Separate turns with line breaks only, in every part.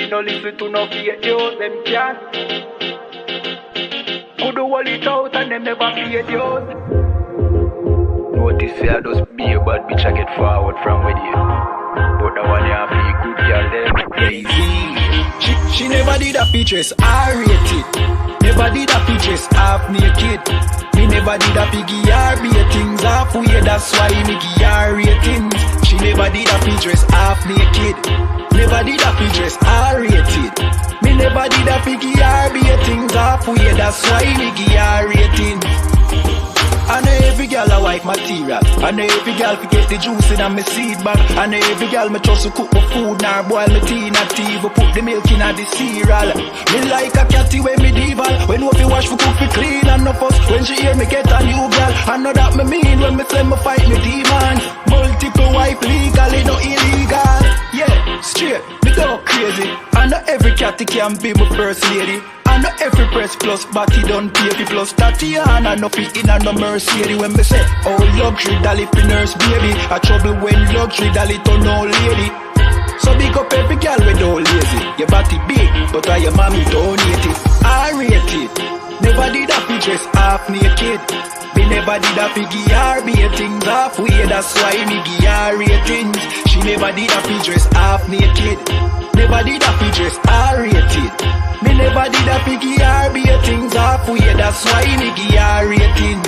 no listen to no fake news, them can't. Could do all it out and them never pay dues. Notice say I just be a bad bitch I get forward from with you. But the one you have be good girl them lazy. She never did a features R-rated. Never did a features half naked. Me never did a piggy R-bait things halfway, that's why me give her ratings. She never did a features half naked. Never did a features R-rated. Me never did a piggy R-bait things halfway, that's why me give her ratings. I know every girl a white material. I know every girl fi get the juice in a me seed bag. I know every girl me trust to cook my food, nor boil my tea, not even put the milk in a the cereal. Me like a catty when me dival. When we wash for cook fi clean and no fuss. When she hear me get a new girl, I know that me mean when me say me fight me demons. Multiple wife legally, no illegal. Yeah, straight, me go crazy. I know every catty can be my first lady. I know every press plus body done baby plus Tatiana no fit in a no mercy. When me say oh luxury dolly fi nurse baby, a trouble when luxury dolly turn old lady. So big up every girl with no lazy. Your body big but your mommy donate it. I rate it. Never did a fi dress half naked. Me never did a fi give her be things halfway, that's why me give her ratings. She never did a fi dress half naked. Never did a fi dress R-rated. Me never did a piggy R-bait things halfway, that's why me give her rating.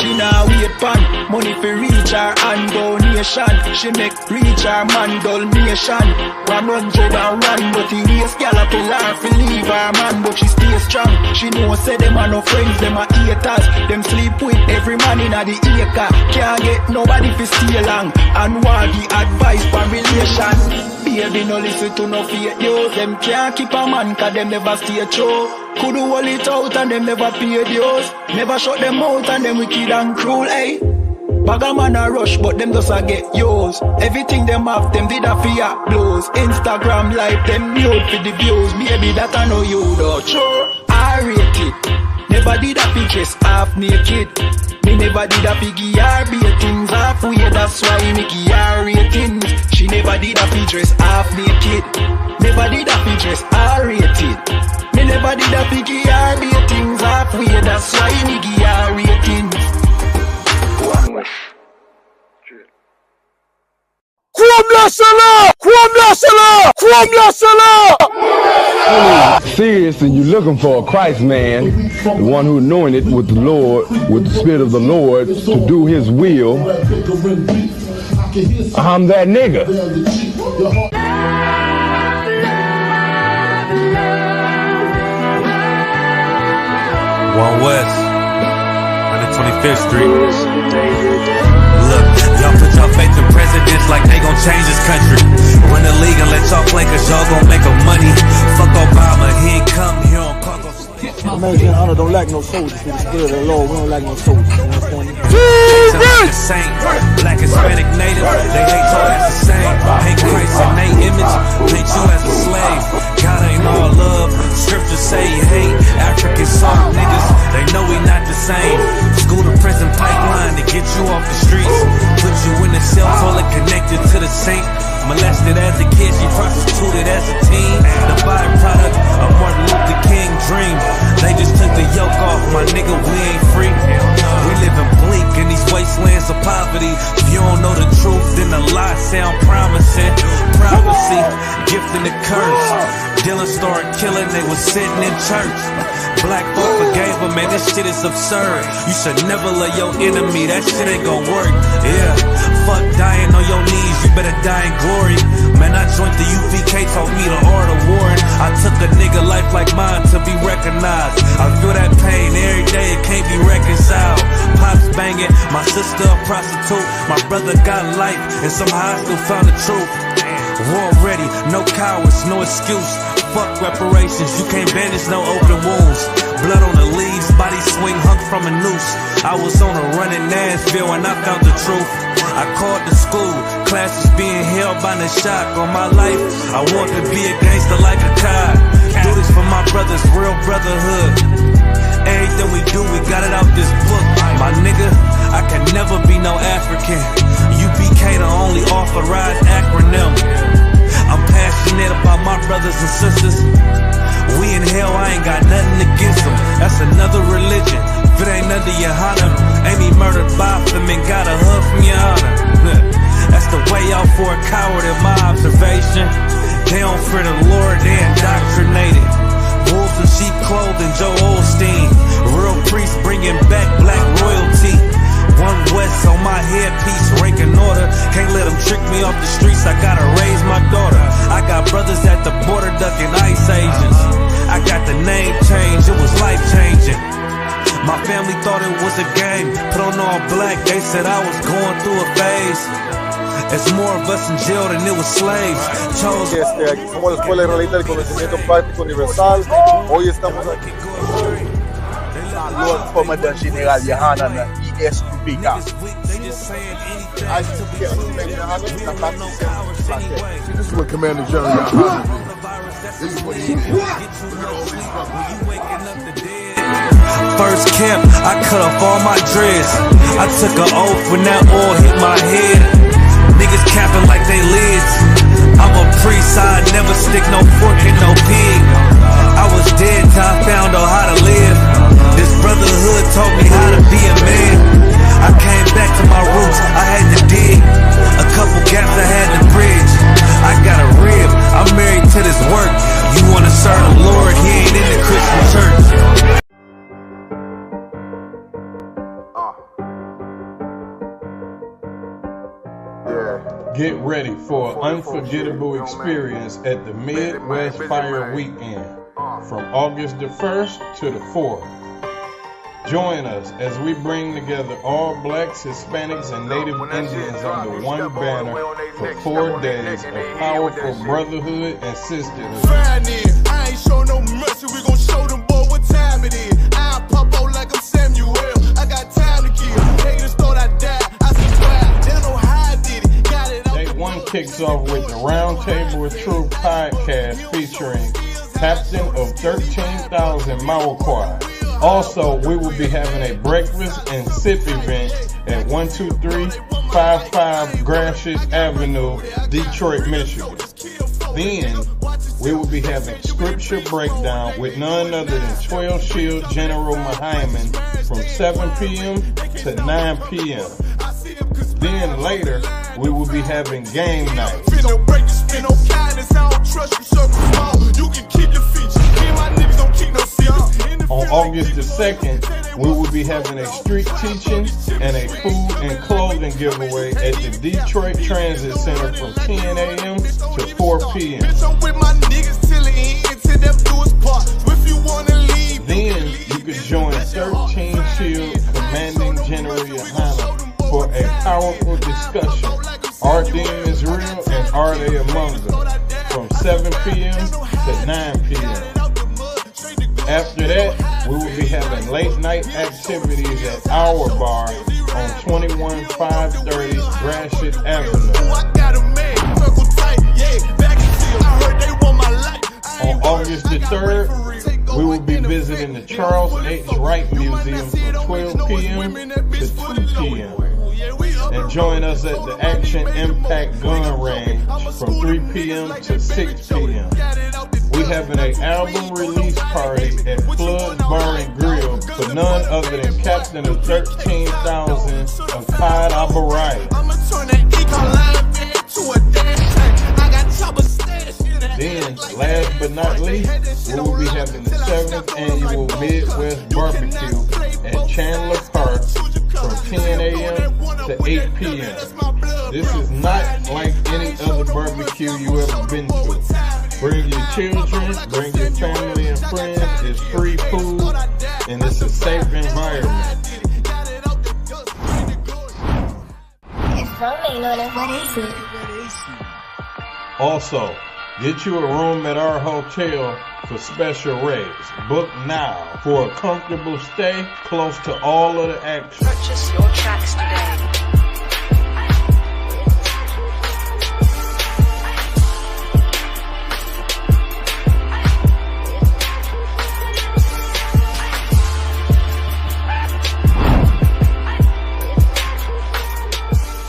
She now wait pan, money for reach her and donation. She make reach her man donation. 100 and run, but the waist gal a tell her fi leave her man, but she stay strong. She know say them are no friends, them are haters. Them sleep with every man in a the acre. Can't get nobody fi stay long, and want the advice for relation. Baby no listen to no fake news. Them can't keep a man cause them never stay true. Could do all it out and them never pay dues. Never shut them out and them wicked and cruel, eh? Bag a man a rush but them just a get yours. Everything them have them did a fear blows. Instagram live them nude for the views. Baby that I know you though. Sure, I rate it. Never did a pictures half naked. Me never did a piggy R-bait things halfway, that's why me give her ratings. She never did a features half naked. Never did a features R-rated. Me never did a piggy R-bait things halfway, that's why me give her ratings.
Seriously, you're looking for a Christ man, the one who's knowing it with the Lord, with the Spirit of the Lord, to do His will. I'm that nigga.
One West, 125th Street. Look, y'all put your faith in presidents like they gon' change this country. Run the league and let y'all play cause y'all gon' make a money. Fuck Obama, he ain't come here on cargo.
American honor don't lack no soldiers. For the Spirit of the Lord, we don't lack no soldiers. You understand me?
Like a saint, Black, Hispanic, Native, they hate y'all as the same. Hate Christ in they image, paint you as a slave. God ain't all love, scriptures say he hate African soft niggas, they know we not the same. School to prison pipeline to get you off the streets. Put you in the cell toilet connected to the sink. Molested as a kid, she prostituted as a teen. The byproduct of Martin Luther King dream. They just took the yoke off, my nigga, we ain't free. We living bleak in these wastelands of poverty. If you don't know the truth, then the lies sound promising. Prophecy, gift and the curse. Dylan started killing, they was sitting in church. Black folk forgave him, man, this shit is absurd. You should never love your enemy, that shit ain't gon' work. Yeah, fuck dying on your knees, you better die in glory. Man, I joined the UPK, taught me the art of warring. I took a nigga life like mine to be recognized. I feel that pain every day, it can't be reconciled. Pops banging, my sister a prostitute. My brother got life, and somehow I still found the truth. War ready, no cowards, no excuse. Fuck reparations, you can't bandage no open wounds. Blood on the leaves, body swing hung from a noose. I was on a run in Nashville and I found the truth. I called the school, classes being held by the shock on my life. I want to be a gangster like a cop. Do this for my brothers, real brotherhood. Everything we do, we got it out this book. My nigga, I can never be no African. UPK the only authorized acronym. I'm passionate about my brothers religion. They don't fear the Lord, they indoctrinated. Wolves in sheep clothing, Joe Osteen. Real priests bringing back black royalty. One West on my headpiece, ranking order. Can't let them trick me off the streets, I gotta raise my daughter. I got brothers at the border ducking ICE agents. I got the name change, it was life changing. My family thought it was a game, put on all black, they said I was going through a phase. It's more of us in jail than it was slaves.
Aquí somos la Escuela Israelita del Conocimiento Práctico Universal. Hoy estamos aquí.
Lord Commandant General YAHANNA, I.S.U.P.K.
I.S.U.P.K.
This is what Commander General YAHANNA did. This is what he did.
First camp, I cut off all my dreads. I took an oath when that oil hit my head. Niggas capping like they lids. I'm a priest, I never stick no fork in no pig. I was dead till I found out how to live. This brotherhood taught me how to be a man. I came back to my roots, I had to dig. A couple gaps I had to bridge. I got a rib, I'm married to this work. You wanna serve the Lord, he ain't in the Christian church.
Get ready for an unforgettable experience at the Midwest Fire Weekend from August the 1st to the 4th. Join us as we bring together all blacks, Hispanics, and Native Indians under one banner for 4 days of powerful brotherhood and sisterhood.
I ain't show no mercy, we gon' show them boy what time it is. I pop out like I'm Samuel, I got time to kill. Haters thought I died, I survived, they don't know how I did it.
Day 1 kicks off with the Round Table of Truth podcast featuring Captain of 13,000 Mauquai. Also, we will be having a breakfast and sip event at 12355 Gratiot Avenue, Detroit, Michigan. Then, we will be having scripture breakdown with none other than 12 Shield General Muhammad from 7 p.m. to 9 p.m. Then later, we will be having game night. On August the 2nd, we will be having a street teaching and a food and clothing giveaway at the Detroit Transit Center from 10 a.m. to 4 p.m. Then you could join 13 Shield Commanding General YAHANNA for a powerful discussion. Are demons real and are they among them? From 7 p.m. to 9 p.m. After that, we will be having late night activities at our bar on 21530 Gratiot Avenue. On August the 3rd, we will be visiting the Charles H. Wright Museum from 12 p.m. to 2 p.m. And join us at the Action Impact Gun Range from 3 p.m. to 6 p.m. We're having an album release party at Flood Bar and Grill for none other than Captain of 13,000 of Clyde Albright. Then, last but not least, we will be having the 7th annual Midwest Barbecue at Chandler Park from 10 a.m. to 8 p.m. This is not like any other barbecue you ever been to. Bring your children, bring your family and friends. It's free food and it's a safe environment.
What is it?
Also, get you a room at our hotel for special rates. Book now for a comfortable stay close to all of the action.
Purchase your tracks today.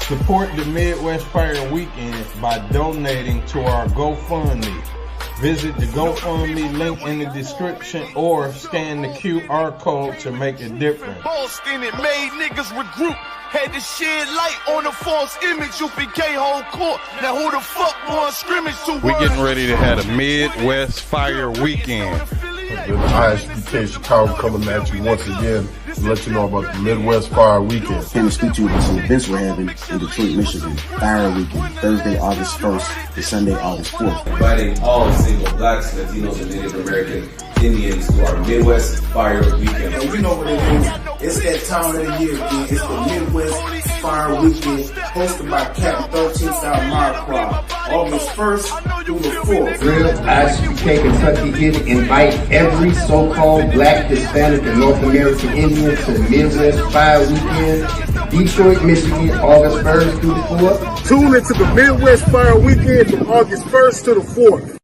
Support the Midwest Fire Weekend by donating to our GoFundMe. Visit the GoFundMe link in the description or scan the QR code to make a difference.
Boston, it made niggas regroup. Had to shed light on the false image. U.P.K. whole court. Now who the fuck won scrimmage to
We're getting ready to have a Midwest Fire Weekend.
The I.S.U.P.K. Chicago coming at you once again to let you know about the Midwest Fire Weekend.
Came to speak to you about some events we're having in Detroit, Michigan. Fire Weekend, Thursday, August 1st to Sunday, August 4th.
Inviting all single blacks, Latinos, and Native American Indians to our Midwest Fire Weekend.
And you know what it is. It's that time of the year again. It's the Midwest Fire Weekend, hosted by Captain 13th South Marquardt, August 1st through the 4th.
Real I.S.U.P.K. Kentucky here to invite every so-called Black, Hispanic, and North American Indian to the Midwest Fire Weekend, Detroit, Michigan, August 1st through the 4th.
Tune into the Midwest Fire Weekend from August 1st to the 4th.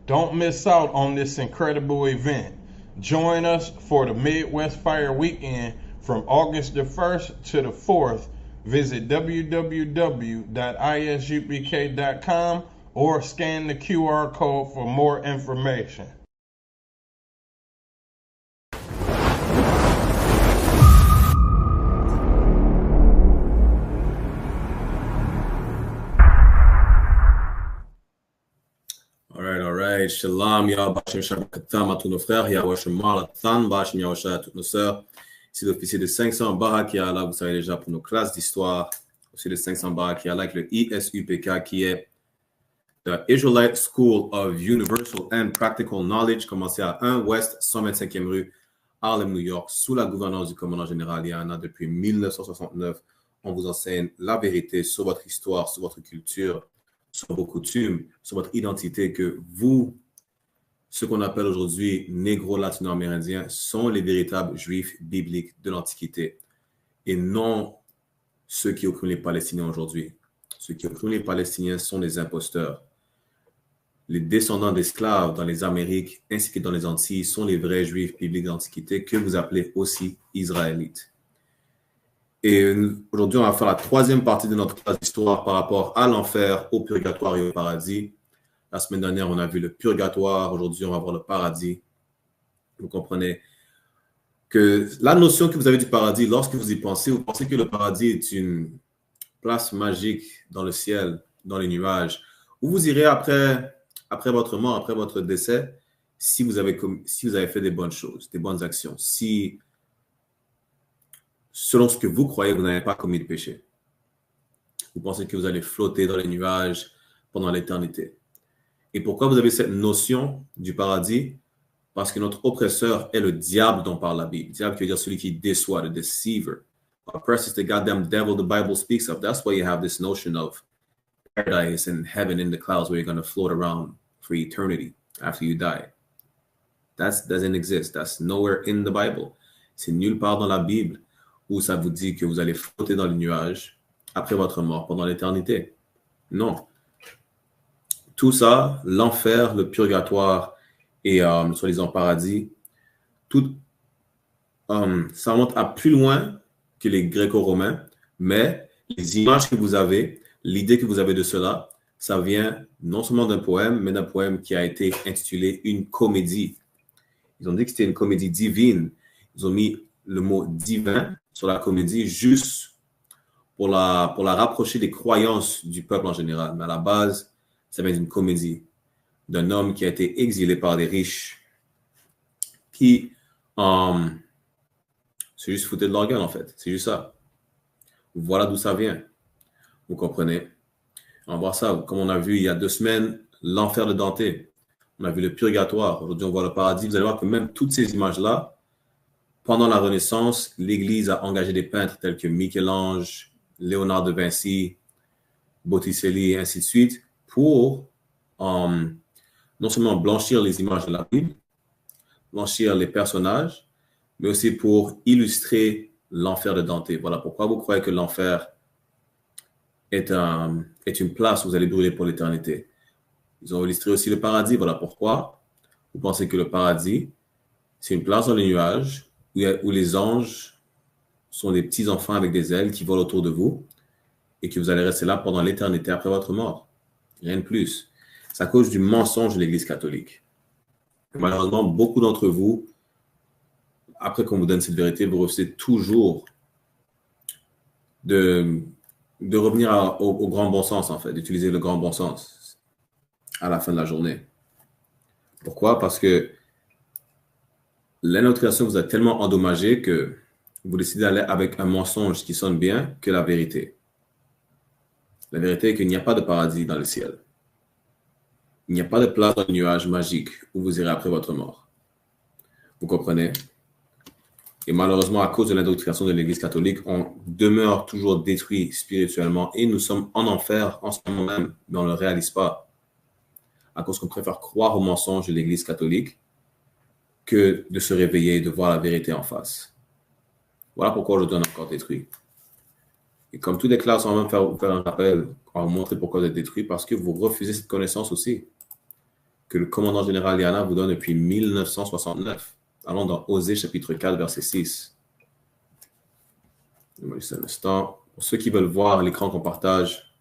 Don't miss out on this incredible event. Join us for the Midwest Fire Weekend from August the 1st to the 4th. Visit www.isupk.com or scan the QR code for more information.
All right. Shalom, Yahweh, Shabbat Katam à tous nos frères, Yahweh Shemar, Latan, Bashim Yahweh à toutes nos sœurs. Ici l'officier de 500 Barak qui est là, vous savez déjà pour nos classes d'histoire. Aussi de 500 Barak qui est là avec le I.S.U.P.K qui est the Israelite School of Universal and Practical Knowledge, commencé à 1 Ouest 125e rue, Harlem, New York, sous la gouvernance du commandant général YAHANNA depuis 1969. On vous enseigne la vérité sur votre histoire, sur votre culture, sur vos coutumes, sur votre identité, que vous, ce qu'on appelle aujourd'hui négro-latino-amérindiens, sont les véritables juifs bibliques de l'Antiquité et non ceux qui oppriment les Palestiniens aujourd'hui. Ceux qui oppriment les Palestiniens sont des imposteurs. Les descendants d'esclaves dans les Amériques ainsi que dans les Antilles sont les vrais juifs bibliques de l'Antiquité que vous appelez aussi Israélites. Et aujourd'hui, on va faire la troisième partie de notre classe d'histoire par rapport à l'enfer, au purgatoire et au paradis. La semaine dernière, on a vu le purgatoire. Aujourd'hui, on va voir le paradis. Vous comprenez que la notion que vous avez du paradis, lorsque vous y pensez, vous pensez que le paradis est une place magique dans le ciel, dans les nuages, où vous irez après votre mort, après votre décès, si vous avez fait des bonnes choses, des bonnes actions. Si selon ce que vous croyez, vous n'avez pas commis de péché. Vous pensez que vous allez flotter dans les nuages pendant l'éternité. Et pourquoi vous avez cette notion du paradis? Parce que notre oppresseur est le diable dont parle la Bible. Le diable qui veut dire celui qui déçoit, the deceiver. Oppressor is the goddamn devil the Bible speaks of. That's why you have this notion of paradise and heaven in the clouds where you're going to float around for eternity after you die. That doesn't exist. That's nowhere in the Bible. C'est nulle part dans la Bible où ça vous dit que vous allez flotter dans les nuages après votre mort, pendant l'éternité. Non. Tout ça, l'enfer, le purgatoire et soi-disant paradis, tout, ça remonte à plus loin que les gréco-romains, mais les images que vous avez, l'idée que vous avez de cela, ça vient non seulement d'un poème, mais d'un poème qui a été intitulé « Une comédie ». Ils ont dit que c'était une comédie divine. Ils ont mis le mot « divin » sur la comédie juste pour la rapprocher des croyances du peuple en général. Mais à la base, ça vient d'une comédie d'un homme qui a été exilé par des riches qui c'est juste foutre de leur gueule en fait. C'est juste ça. Voilà d'où ça vient. Vous comprenez? On va voir ça. Comme on a vu il y a 2 semaines, l'enfer de Dante. On a vu le purgatoire. Aujourd'hui, on voit le paradis. Vous allez voir que même toutes ces images-là, pendant la Renaissance, l'Église a engagé des peintres tels que Michel-Ange, Léonard de Vinci, Botticelli et ainsi de suite pour non seulement blanchir les images de la Bible, blanchir les personnages, mais aussi pour illustrer l'enfer de Dante. Voilà pourquoi vous croyez que l'enfer est une place où vous allez brûler pour l'éternité. Ils ont illustré aussi le paradis. Voilà pourquoi vous pensez que le paradis, c'est une place dans les nuages où les anges sont des petits enfants avec des ailes qui volent autour de vous et que vous allez rester là pendant l'éternité après votre mort. Rien de plus. C'est à cause du mensonge de l'Église catholique. Malheureusement, beaucoup d'entre vous, après qu'on vous donne cette vérité, vous refusez toujours de revenir au grand bon sens, en fait, d'utiliser le grand bon sens à la fin de la journée. Pourquoi? Parce que l'indoctrination vous a tellement endommagé que vous décidez d'aller avec un mensonge qui sonne bien que la vérité. La vérité est qu'il n'y a pas de paradis dans le ciel. Il n'y a pas de place dans le nuage magique où vous irez après votre mort. Vous comprenez? Et malheureusement, à cause de l'indoctrination de l'Église catholique, on demeure toujours détruit spirituellement et nous sommes en enfer en ce moment même, mais on ne le réalise pas. À cause qu'on préfère croire au mensonge de l'Église catholique que de se réveiller et de voir la vérité en face. Voilà pourquoi aujourd'hui on est encore détruit. Et comme toutes les classes, on va même faire un rappel, on va montrer pourquoi vous êtes détruit, parce que vous refusez cette connaissance aussi, que le commandant général YAHANNA vous donne depuis 1969. Allons dans Osée chapitre 4, verset 6. Juste un instant. Pour ceux qui veulent voir l'écran qu'on partage,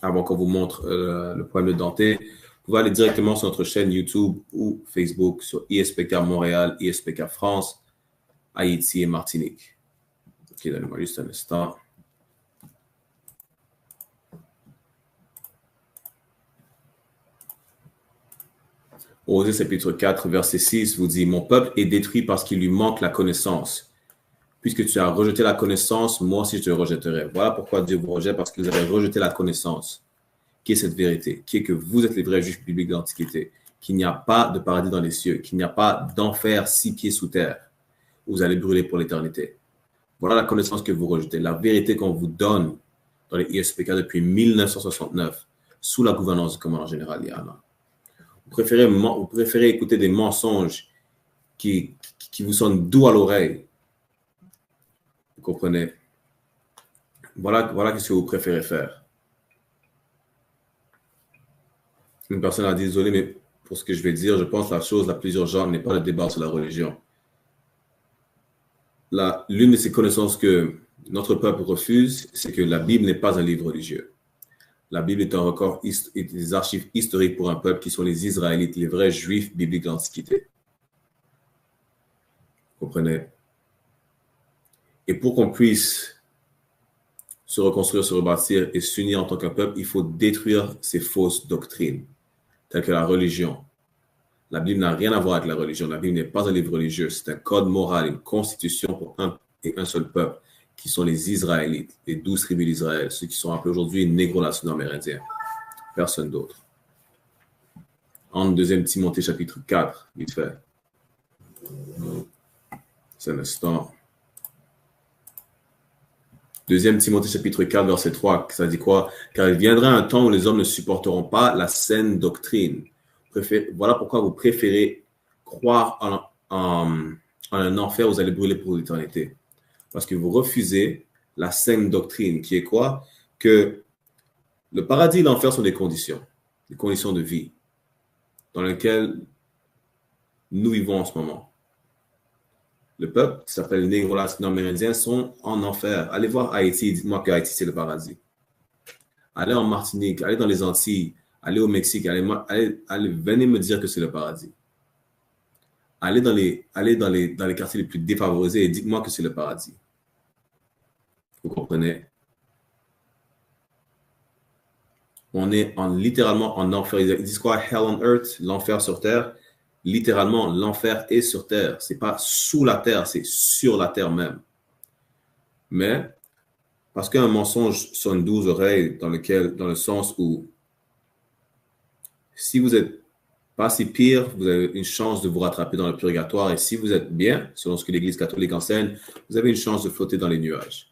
avant qu'on vous montre le poème de Dante, vous pouvez aller directement sur notre chaîne YouTube ou Facebook sur I.S.U.P.K Montréal, I.S.U.P.K France, Haïti et Martinique. Ok, donnez-moi juste un instant. Osée chapitre 4, verset 6 vous dit « Mon peuple est détruit parce qu'il lui manque la connaissance. Puisque tu as rejeté la connaissance, moi aussi je te rejetterai. » Voilà pourquoi Dieu vous rejette, parce que vous avez rejeté la connaissance. Qui est cette vérité? Qui est que vous êtes les vrais juifs bibliques d'Antiquité, qu'il n'y a pas de paradis dans les cieux, qu'il n'y a pas d'enfer 6 pieds sous terre, où vous allez brûler pour l'éternité. Voilà la connaissance que vous rejetez, la vérité qu'on vous donne dans les I.S.U.P.K depuis 1969, sous la gouvernance du commandant général YAHANNA. Vous préférez écouter des mensonges qui vous sonnent doux à l'oreille. Vous comprenez? Voilà ce que vous préférez faire. Une personne a dit, désolé, mais pour ce que je vais dire, je pense que la chose la plus urgente n'est pas le débat sur la religion. L'une de ces connaissances que notre peuple refuse, c'est que la Bible n'est pas un livre religieux. La Bible est un record et des archives historiques pour un peuple qui sont les Israélites, les vrais juifs bibliques de l'Antiquité. Vous comprenez? Et pour qu'on puisse se reconstruire, se rebâtir et s'unir en tant qu'un peuple, il faut détruire ces fausses doctrines, telles que la religion. La Bible n'a rien à voir avec la religion. La Bible n'est pas un livre religieux. C'est un code moral, une constitution pour un et un seul peuple, qui sont les Israélites, les 12 tribus d'Israël, ceux qui sont appelés aujourd'hui négro-latino-amérindiens. Personne d'autre. En 2 Timothée chapitre 4, vite fait. C'est un instant. 2 Timothée chapitre 4, verset 3, ça dit quoi? Car il viendra un temps où les hommes ne supporteront pas la saine doctrine. Voilà pourquoi vous préférez croire en un enfer où vous allez brûler pour l'éternité. Parce que vous refusez la saine doctrine, qui est quoi? Que le paradis et l'enfer sont des conditions de vie, dans lesquelles nous vivons en ce moment. Le peuple, qui s'appelle les négro-latino-amérindiens, sont en enfer. Allez voir Haïti, dites-moi que Haïti, c'est le paradis. Allez en Martinique, allez dans les Antilles, allez au Mexique, venez me dire que c'est le paradis. Allez dans les quartiers les plus défavorisés et dites-moi que c'est le paradis. Vous comprenez? On est littéralement en enfer. Ils disent quoi? Hell on earth, l'enfer sur terre. Littéralement, l'enfer est sur terre. Ce n'est pas sous la terre, c'est sur la terre même. Mais, parce qu'un mensonge sonne 12 oreilles dans le sens où, si vous n'êtes pas si pire, vous avez une chance de vous rattraper dans le purgatoire. Et si vous êtes bien, selon ce que l'Église catholique enseigne, vous avez une chance de flotter dans les nuages.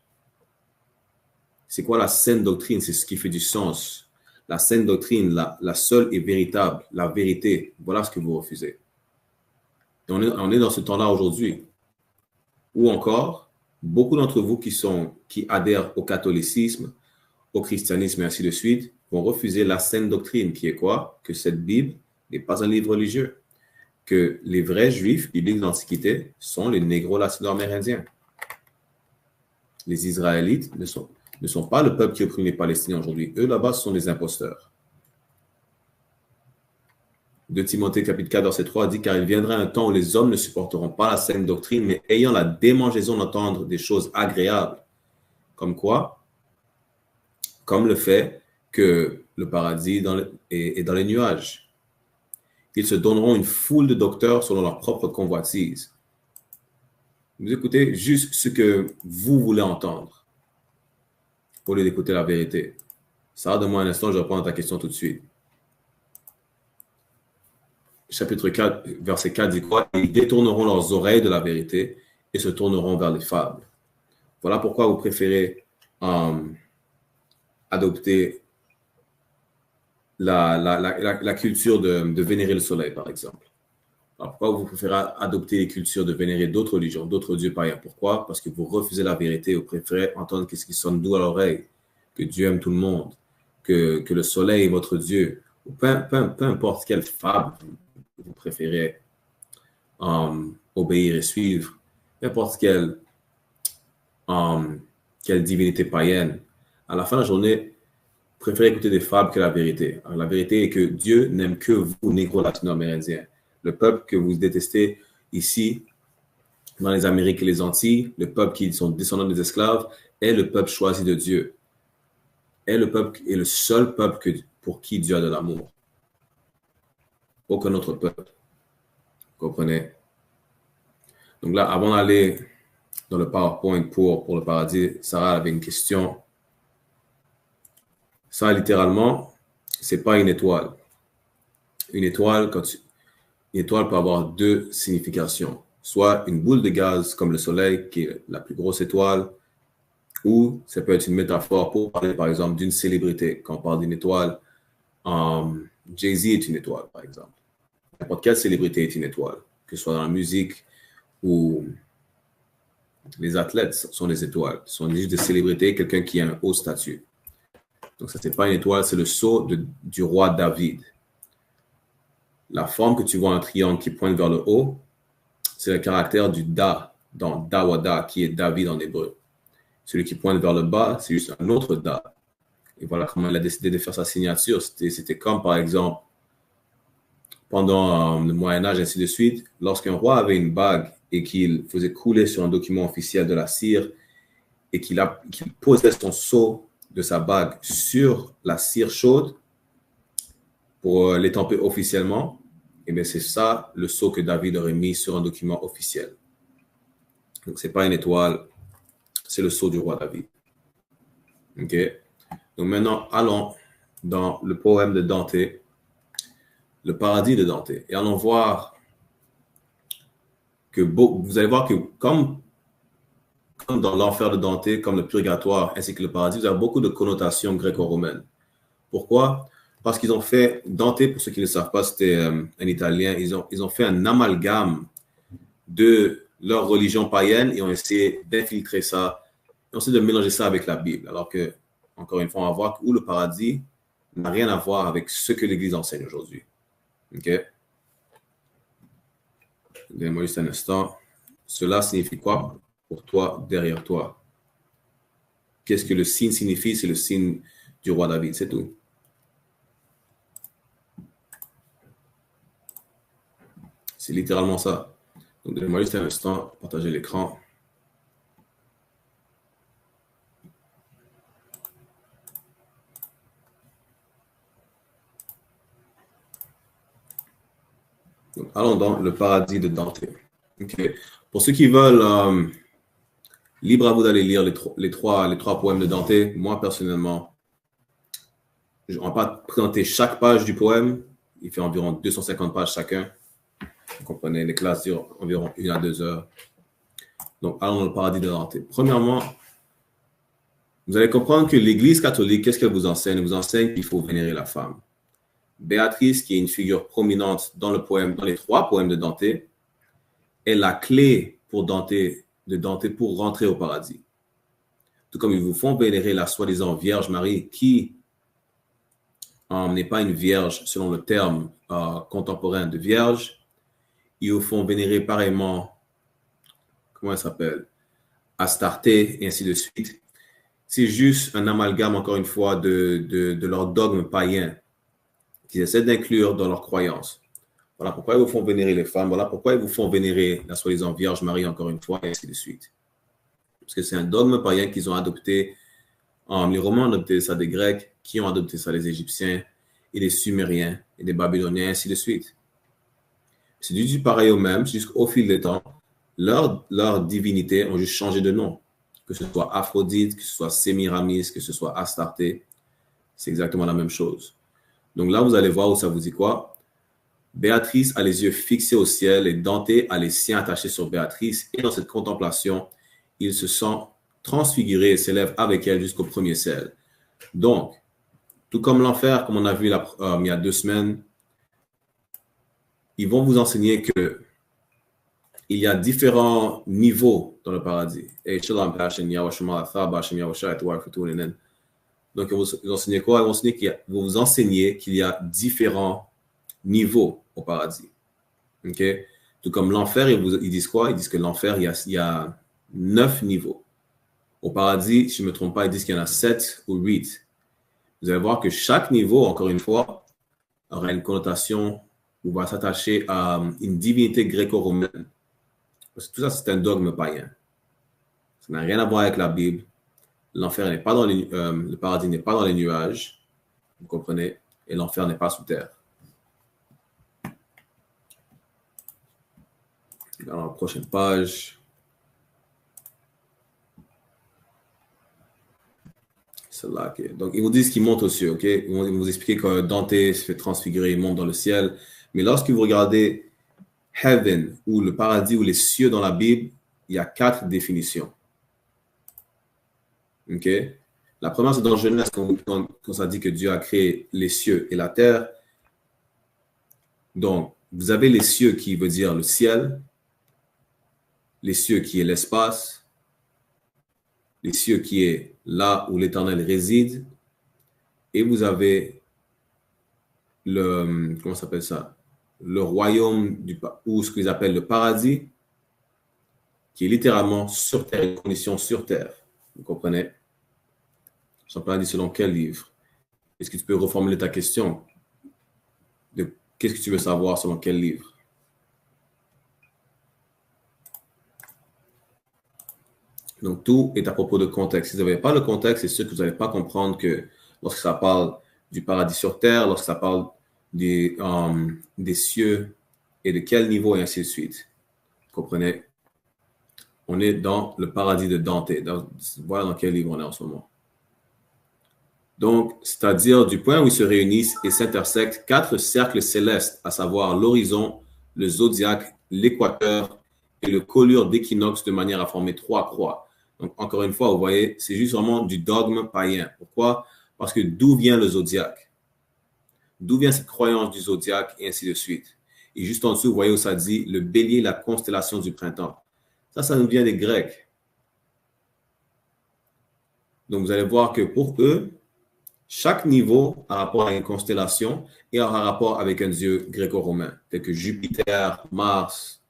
C'est quoi la saine doctrine? C'est ce qui fait du sens. La saine doctrine, la seule et véritable, la vérité, voilà ce que vous refusez. Et on est dans ce temps-là aujourd'hui. Ou encore, beaucoup d'entre vous qui adhèrent au catholicisme, au christianisme et ainsi de suite, vont refuser la saine doctrine, qui est quoi? Que cette Bible n'est pas un livre religieux. Que les vrais juifs bibliques de l'Antiquité sont les négro-latino-amérindiens. Les Israélites ne sont pas le peuple qui opprime les Palestiniens aujourd'hui. Eux, là-bas, ce sont des imposteurs. 2 Timothée, chapitre 4, verset 3, dit « Car il viendra un temps où les hommes ne supporteront pas la saine doctrine, mais ayant la démangeaison d'entendre des choses agréables, Comme quoi? Comme le fait que le paradis est dans les nuages. Ils se donneront une foule de docteurs selon leur propre convoitise. Vous écoutez juste ce que vous voulez entendre au lieu d'écouter la vérité. Ça, donne-moi un instant, je réponds à ta question tout de suite. Chapitre 4, verset 4 dit quoi? Ils détourneront leurs oreilles de la vérité et se tourneront vers les fables. Voilà pourquoi vous préférez adopter la culture de vénérer le soleil, par exemple. Alors, pourquoi vous préférez adopter les cultures de vénérer d'autres religions, d'autres dieux païens? Pourquoi? Parce que vous refusez la vérité, vous préférez entendre ce qui sonne doux à l'oreille, que Dieu aime tout le monde, que le soleil est votre Dieu, ou peu importe quelle fable vous préférez obéir et suivre, n'importe quelle divinité païenne. À la fin de la journée, préférez écouter des fables que la vérité. Alors, la vérité est que Dieu n'aime que vous, négro-latino-amérindiens. Le peuple que vous détestez ici, dans les Amériques et les Antilles, le peuple qui sont descendants des esclaves, est le peuple choisi de Dieu. Est le seul peuple pour qui Dieu a de l'amour. Aucun autre peuple. Vous comprenez? Donc là, avant d'aller dans le PowerPoint pour le paradis, Sarah avait une question. Ça, littéralement, c'est pas une étoile. Une étoile, une étoile peut avoir deux significations. Soit une boule de gaz comme le soleil, qui est la plus grosse étoile, ou ça peut être une métaphore pour parler, par exemple, d'une célébrité. Quand on parle d'une étoile, Jay-Z est une étoile, par exemple. N'importe quelle célébrité est une étoile, que ce soit dans la musique ou les athlètes sont des étoiles. Ce sont juste des célébrités, quelqu'un qui a un haut statut. Donc, ça, c'est pas une étoile, c'est le sceau du roi David. La forme que tu vois, un triangle qui pointe vers le haut, c'est le caractère du Da, dans Dawada, qui est David en hébreu. Celui qui pointe vers le bas, c'est juste un autre Da. Et voilà comment il a décidé de faire sa signature. C'était comme, par exemple, pendant le Moyen-Âge, ainsi de suite, lorsqu'un roi avait une bague et qu'il faisait couler sur un document officiel de la cire et qu'il posait son sceau de sa bague sur la cire chaude pour l'étamper officiellement, et bien c'est ça le sceau que David aurait mis sur un document officiel. Donc c'est pas une étoile, c'est le sceau du roi David. Ok. Donc maintenant allons dans le poème de Dante, le paradis de Dante, et allons voir que vous allez voir que comme dans l'enfer de Dante, comme le purgatoire ainsi que le paradis, vous avez beaucoup de connotations gréco-romaines. Pourquoi? Parce qu'ils ont fait, Dante, pour ceux qui ne le savent pas, c'était un Italien, ils ont fait un amalgame de leur religion païenne et ont essayé d'infiltrer ça, et ont essayé de mélanger ça avec la Bible. Alors que, encore une fois, on va voir où le paradis n'a rien à voir avec ce que l'Église enseigne aujourd'hui. OK? Donnez-moi juste un instant. Cela signifie quoi pour toi, derrière toi? Qu'est-ce que le signe signifie? C'est le signe du roi David, c'est tout. C'est littéralement ça. Donc, donnez-moi juste un instant, partager l'écran. Donc, allons dans le paradis de Dante. Okay. Pour ceux qui veulent, libre à vous d'aller lire les trois poèmes de Dante. Moi, personnellement, je ne vais pas présenter chaque page du poème. Il fait environ 250 pages chacun. Vous comprenez, les classes durent environ 1 à 2 heures. Donc, allons dans le paradis de Dante. Premièrement, vous allez comprendre que l'Église catholique, qu'est-ce qu'elle vous enseigne? Elle vous enseigne qu'il faut vénérer la femme. Béatrice, qui est une figure prominente dans les 3 poèmes de Dante, est la clé pour Dante pour rentrer au paradis. Tout comme ils vous font vénérer la soi-disant Vierge Marie, qui n'est pas une vierge selon le terme contemporain de vierge. Ils vous font vénérer pareillement, comment elle s'appelle, Astarté, et ainsi de suite. C'est juste un amalgame, encore une fois, de leur dogme païen qu'ils essaient d'inclure dans leurs croyances. Voilà pourquoi ils vous font vénérer les femmes, voilà pourquoi ils vous font vénérer la soi-disant Vierge Marie, encore une fois, et ainsi de suite. Parce que c'est un dogme païen qu'ils ont adopté. Les Romains ont adopté ça des Grecs, qui ont adopté ça des Égyptiens, et des Sumériens, et des Babyloniens, ainsi de suite. C'est du pareil au même, jusqu'au fil des temps, leurs divinités ont juste changé de nom. Que ce soit Aphrodite, que ce soit Sémiramis, que ce soit Astarté, c'est exactement la même chose. Donc là, vous allez voir où ça vous dit quoi. Béatrice a les yeux fixés au ciel et Dante a les siens attachés sur Béatrice. Et dans cette contemplation, il se sent transfiguré et s'élève avec elle jusqu'au premier ciel. Donc, tout comme l'enfer, comme on a vu il y a 2 semaines, ils vont vous enseigner que il y a différents niveaux dans le paradis. Et SHALAM, donc, ils vont vous enseigner quoi? Ils vont vous enseigner qu'il y a différents niveaux au paradis. OK? Tout comme l'enfer, ils disent quoi? Ils disent que l'enfer, il y a 9 niveaux. Au paradis, si je ne me trompe pas, ils disent qu'il y en a 7 ou 8. Vous allez voir que chaque niveau, encore une fois, aura une connotation ou va s'attacher à une divinité gréco-romaine. Parce que tout ça, c'est un dogme païen. Ça n'a rien à voir avec la Bible. L'enfer n'est pas dans le paradis n'est pas dans les nuages, vous comprenez, et l'enfer n'est pas sous terre. Alors, la prochaine page. Celle-là, ok. Donc, ils vous disent qu'ils montent aux cieux, ok? Ils vont vous expliquer que Dante se fait transfigurer, il monte dans le ciel. Mais lorsque vous regardez Heaven, ou le paradis, ou les cieux dans la Bible, il y a 4 définitions. Ok? La première, c'est dans Genèse, quand ça dit que Dieu a créé les cieux et la terre. Donc, vous avez les cieux qui veut dire le ciel, les cieux qui est l'espace, les cieux qui est là où l'Éternel réside, et vous avez le, comment ça s'appelle ça? Le royaume, ou ce qu'ils appellent le paradis, qui est littéralement sur terre, une condition sur terre. Vous comprenez? Je ne sais pas dit selon quel livre. Est-ce que tu peux reformuler ta question? Qu'est-ce que tu veux savoir selon quel livre? Donc, tout est à propos de contexte. Si vous n'avez pas le contexte, c'est sûr que vous n'allez pas comprendre que lorsque ça parle du paradis sur terre, lorsque ça parle des cieux et de quel niveau et ainsi de suite. Vous comprenez? On est dans le paradis de Dante. Voilà dans quel livre on est en ce moment. Donc, c'est-à-dire du point où ils se réunissent et s'intersectent 4 cercles célestes, à savoir l'horizon, le zodiaque, l'équateur et le colure d'équinoxe de manière à former 3 croix. Donc, encore une fois, vous voyez, c'est juste vraiment du dogme païen. Pourquoi? Parce que d'où vient le zodiaque? D'où vient cette croyance du zodiaque et ainsi de suite? Et juste en dessous, vous voyez où ça dit le bélier, la constellation du printemps. Ça nous vient des Grecs. Donc, vous allez voir que pour eux, chaque niveau a rapport à une constellation et a rapport avec un dieu gréco-romain, tel que Jupiter, Mars,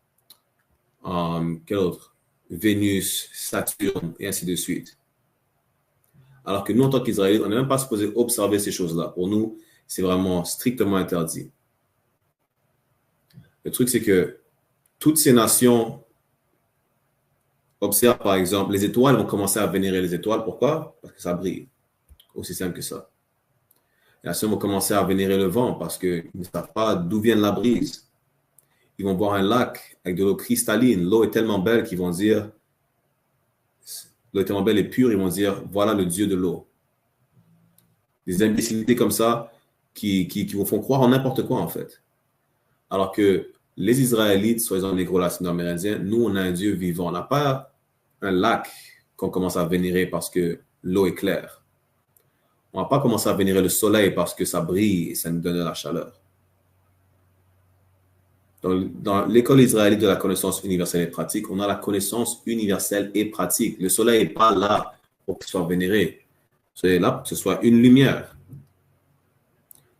quel autre? Vénus, Saturne, et ainsi de suite. Alors que nous, en tant qu'Israélites, on n'est même pas supposé observer ces choses-là. Pour nous, c'est vraiment strictement interdit. Le truc, c'est que toutes ces nations observent, par exemple, les étoiles vont commencer à vénérer les étoiles. Pourquoi? Parce que ça brille. Aussi simple que ça. Les nations vont commencer à vénérer le vent parce qu'ils ne savent pas d'où vient la brise. Ils vont voir un lac avec de l'eau cristalline. L'eau est tellement belle qu'ils vont dire, l'eau est tellement belle et pure, ils vont dire, voilà le Dieu de l'eau. Des imbécilités comme ça qui vous font croire en n'importe quoi, en fait. Alors que les Israélites, soi-disant les gros latino-amérindiens, nous, on a un Dieu vivant. On n'a pas un lac qu'on commence à vénérer parce que l'eau est claire. On ne va pas commencer à vénérer le soleil parce que ça brille et ça nous donne de la chaleur. Dans l'école israélite de la connaissance universelle et pratique, on a la connaissance universelle et pratique. Le soleil n'est pas là pour qu'il soit vénéré. Le soleil est là pour que ce soit une lumière.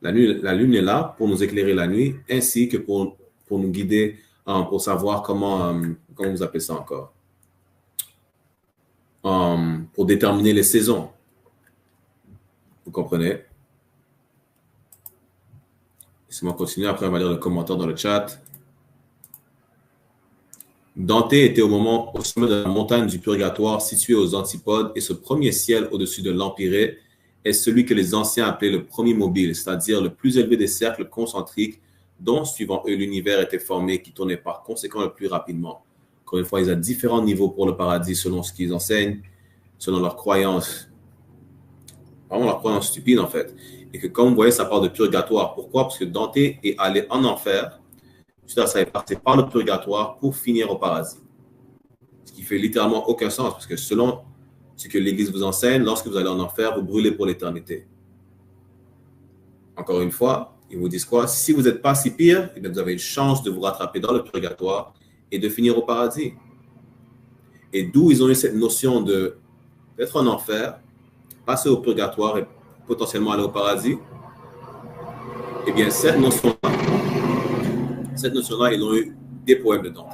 La lune est là pour nous éclairer la nuit, ainsi que pour nous guider, pour savoir comment vous appelez ça encore, pour déterminer les saisons. Vous comprenez? Laissez-moi continuer, après on va lire le commentaire dans le chat. Dante était au sommet de la montagne du purgatoire située aux antipodes et ce premier ciel au-dessus de l'empyrée est celui que les anciens appelaient le premier mobile, c'est-à-dire le plus élevé des cercles concentriques dont, suivant eux, l'univers était formé qui tournait par conséquent le plus rapidement. Encore une fois, il y a différents niveaux pour le paradis selon ce qu'ils enseignent, selon leurs croyances, vraiment leurs croyances stupides en fait. Et que comme vous voyez, ça parle de purgatoire. Pourquoi? Parce que Dante est allé en enfer, ça est passé par le purgatoire pour finir au paradis. Ce qui fait littéralement aucun sens, parce que selon ce que l'Église vous enseigne, lorsque vous allez en enfer, vous brûlez pour l'éternité. Encore une fois, ils vous disent quoi? Si vous n'êtes pas si pire, eh bien, vous avez une chance de vous rattraper dans le purgatoire et de finir au paradis. Et d'où ils ont eu cette notion d'être en enfer, passer au purgatoire et potentiellement aller au paradis? Eh bien, cette notion-là, ils ont eu des poèmes de Dante,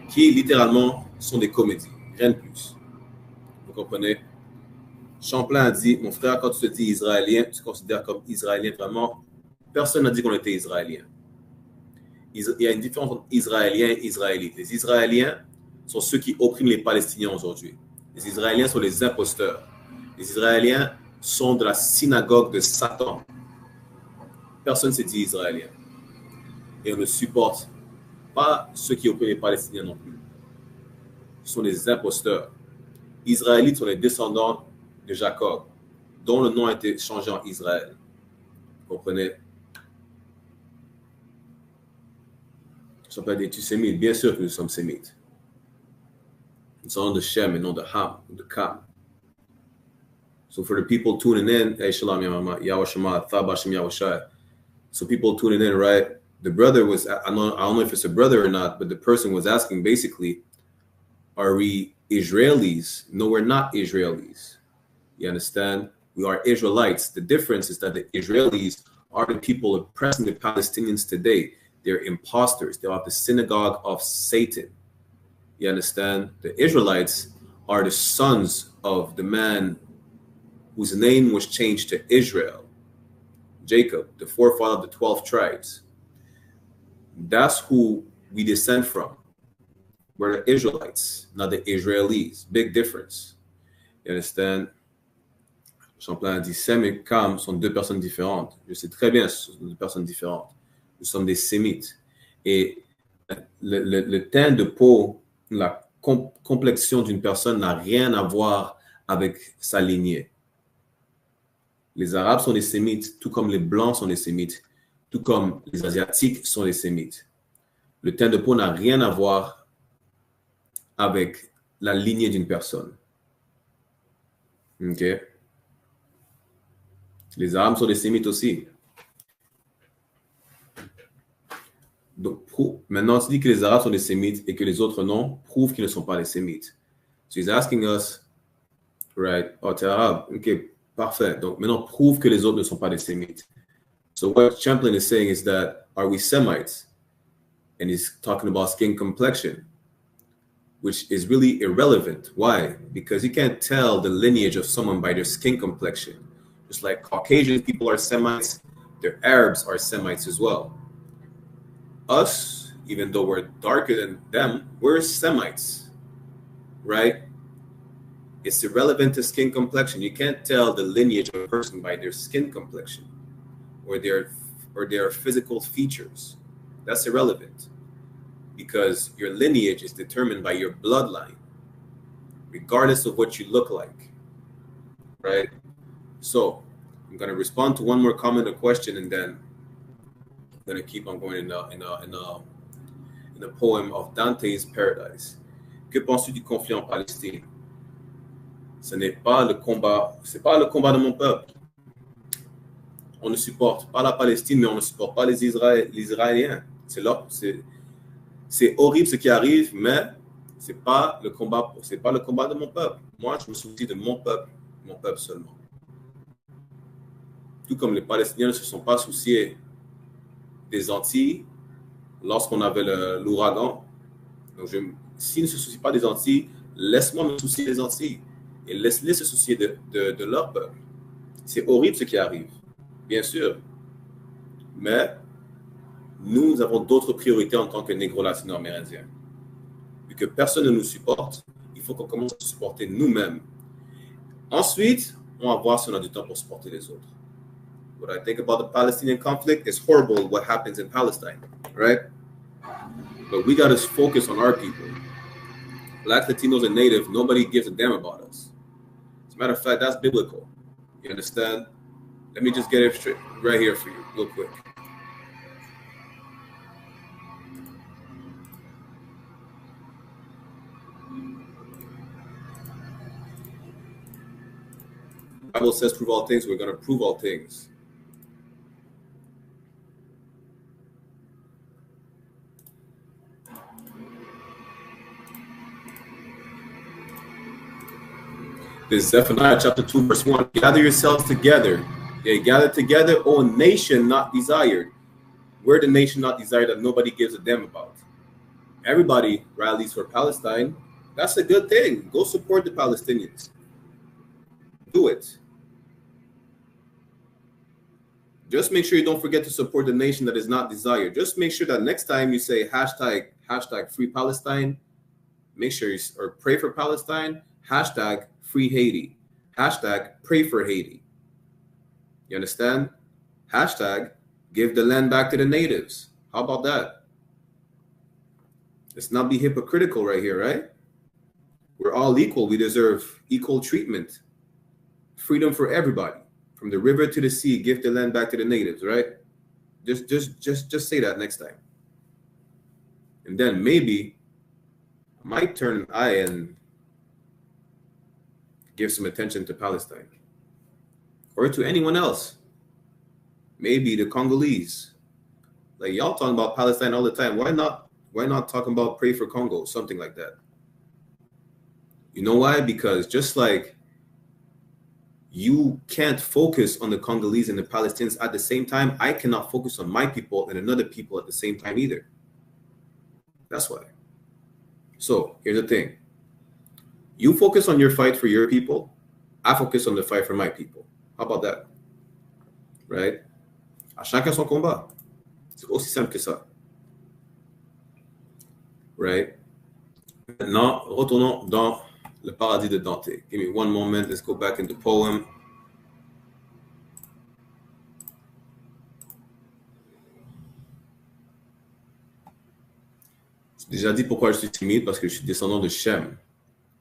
qui littéralement sont des comédies, rien de plus. Vous comprenez? Champlain a dit, mon frère, quand tu te dis israélien, tu te considères comme israélien vraiment. Personne n'a dit qu'on était israélien. Il y a une différence entre israélien et israélite. Les Israéliens sont ceux qui oppriment les Palestiniens aujourd'hui. Les Israéliens sont les imposteurs. Les Israéliens sont de la synagogue de Satan. Personne ne s'est dit israélien. Et on ne supporte pas ceux qui oppriment les Palestiniens non plus. Ce sont des imposteurs. Israélites sont les descendants de Jacob, dont le nom a été changé en Israël. Vous comprenez? Nous ne sommes pas des sémites. Bien sûr que nous sommes sémites. Nous sommes de Shem et non de Ham, de Kam. So for the people tuning in, hey, Shalom, Yahweh Thabashim Yahushai. So people tuning in, right? The brother was, I don't know if it's a brother or not, but the person was asking basically, are we Israelis? No, we're not Israelis. You understand? We are Israelites. The difference is that the Israelis are the people oppressing the Palestinians today. They're imposters. They're of the synagogue of Satan. You understand? The Israelites are the sons of the man whose name was changed to Israel, Jacob, the forefather of the 12 tribes. That's who we descend from. We're the Israelites, not the Israelis. Big difference. You understand? Champlain a dit, Sem et Cam sont deux personnes différentes. Je sais très bien, ce sont deux personnes différentes. Nous sommes des Sémites. Et le teint de peau, la complexion d'une personne n'a rien à voir avec sa lignée. Les Arabes sont des Sémites, tout comme les Blancs sont des Sémites, tout comme les Asiatiques sont des Sémites. Le teint de peau n'a rien à voir avec la lignée d'une personne. OK? Les Arabes sont des Sémites aussi. Donc, maintenant, tu dis que les Arabes sont des Sémites et que les autres non, prouve qu'ils ne sont pas des Sémites. So he's asking us, right? Oh, t'es arabe. OK, parfait. Donc, maintenant, prouve que les autres ne sont pas des Sémites. So what Champlain is saying is that, are we Semites? And he's talking about skin complexion, which is really irrelevant. Why? Because you can't tell the lineage of someone by their skin complexion. Just like Caucasian people are Semites, their Arabs are Semites as well. Us, even though we're darker than them, we're Semites, right? It's irrelevant to skin complexion. You can't tell the lineage of a person by their skin complexion or their physical features. That's irrelevant because your lineage is determined by your bloodline, regardless of what you look like, right? So I'm going to respond to one more comment or question, and then I'm going to keep on going in the poem of Dante's Paradise. Que penses-tu du conflit en Palestine? Ce n'est pas le combat, c'est pas le combat de mon peuple. On ne supporte pas la Palestine, mais on ne supporte pas les Israéliens. C'est horrible ce qui arrive, mais c'est pas le combat de mon peuple. Moi, je me soucie de mon peuple seulement. Tout comme les Palestiniens ne se sont pas souciés des Antilles lorsqu'on avait l'ouragan. Donc, s'ils ne se soucient pas des Antilles, laisse-moi me soucier des Antilles et laisse-les se soucier de leur peuple. C'est horrible ce qui arrive, bien sûr. Mais nous avons d'autres priorités en tant que négro-latino-amérindiens. que personne ne nous supporte, il faut qu'on commence à se supporter nous-mêmes. Ensuite, on va voir si on a du temps pour supporter les autres. What I think about the Palestinian conflict is horrible what happens in Palestine, right? But we got to focus on our people. Black, Latinos, and Native, nobody gives a damn about us. As a matter of fact, that's biblical. You understand? Let me just get it straight right here for you, real quick. The Bible says, prove all things. We're going to prove all things. This is Zephaniah chapter 2, verse 1. Gather yourselves together. Yeah, gather together, O nation not desired. We're the nation not desired that nobody gives a damn about. Everybody rallies for Palestine. That's a good thing. Go support the Palestinians. Do it. Just make sure you don't forget to support the nation that is not desired. Just make sure that next time you say hashtag free Palestine, make sure you or pray for Palestine, hashtag free Haiti, hashtag pray for Haiti. You understand? Hashtag give the land back to the natives. How about that? Let's not be hypocritical right here, right? We're all equal. We deserve equal treatment. Freedom for everybody. From the river to the sea, give the land back to the natives, right? Just say that next time. And then maybe I might turn an eye and give some attention to Palestine. Or to anyone else. Maybe the Congolese. Like y'all talking about Palestine all the time. Why not talking about pray for Congo? Something like that. You know why? Because just like you can't focus on the Congolese and the Palestinians at the same time, I cannot focus on my people and another people at the same time either. That's why. So here's the thing. You focus on your fight for your people. I focus on the fight for my people. How about that? Right? À chacun son combat. C'est aussi simple que ça. Right? Maintenant, retournons dans le paradis de Dante. Give me one moment. Let's go back in the poem. J'ai déjà dit pourquoi je suis timide, parce que je suis descendant de Shem.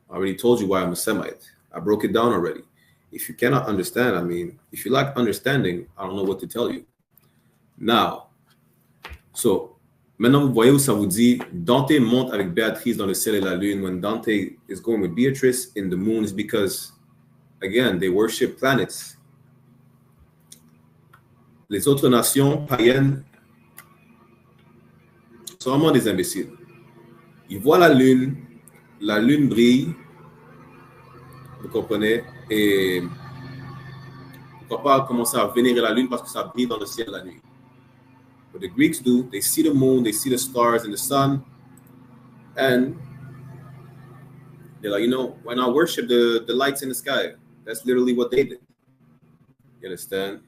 I already told you why I'm a Semite. I broke it down already. If you cannot understand, I mean, if you lack understanding, I don't know what to tell you. Now, so, maintenant vous voyez où ça vous dit, Dante monte avec Béatrice dans le ciel et la lune. When Dante is going with Beatrice in the moon is because, again, they worship planets. Les autres nations païennes sont vraiment des imbéciles. Ils voient la lune brille, vous comprenez, et pourquoi pas commencer à vénérer la lune parce que ça brille dans le ciel la nuit. What the Greeks do, they see the moon, they see the stars and the sun, and they're like, you know, why not worship the lights in the sky? That's literally what they did. You understand?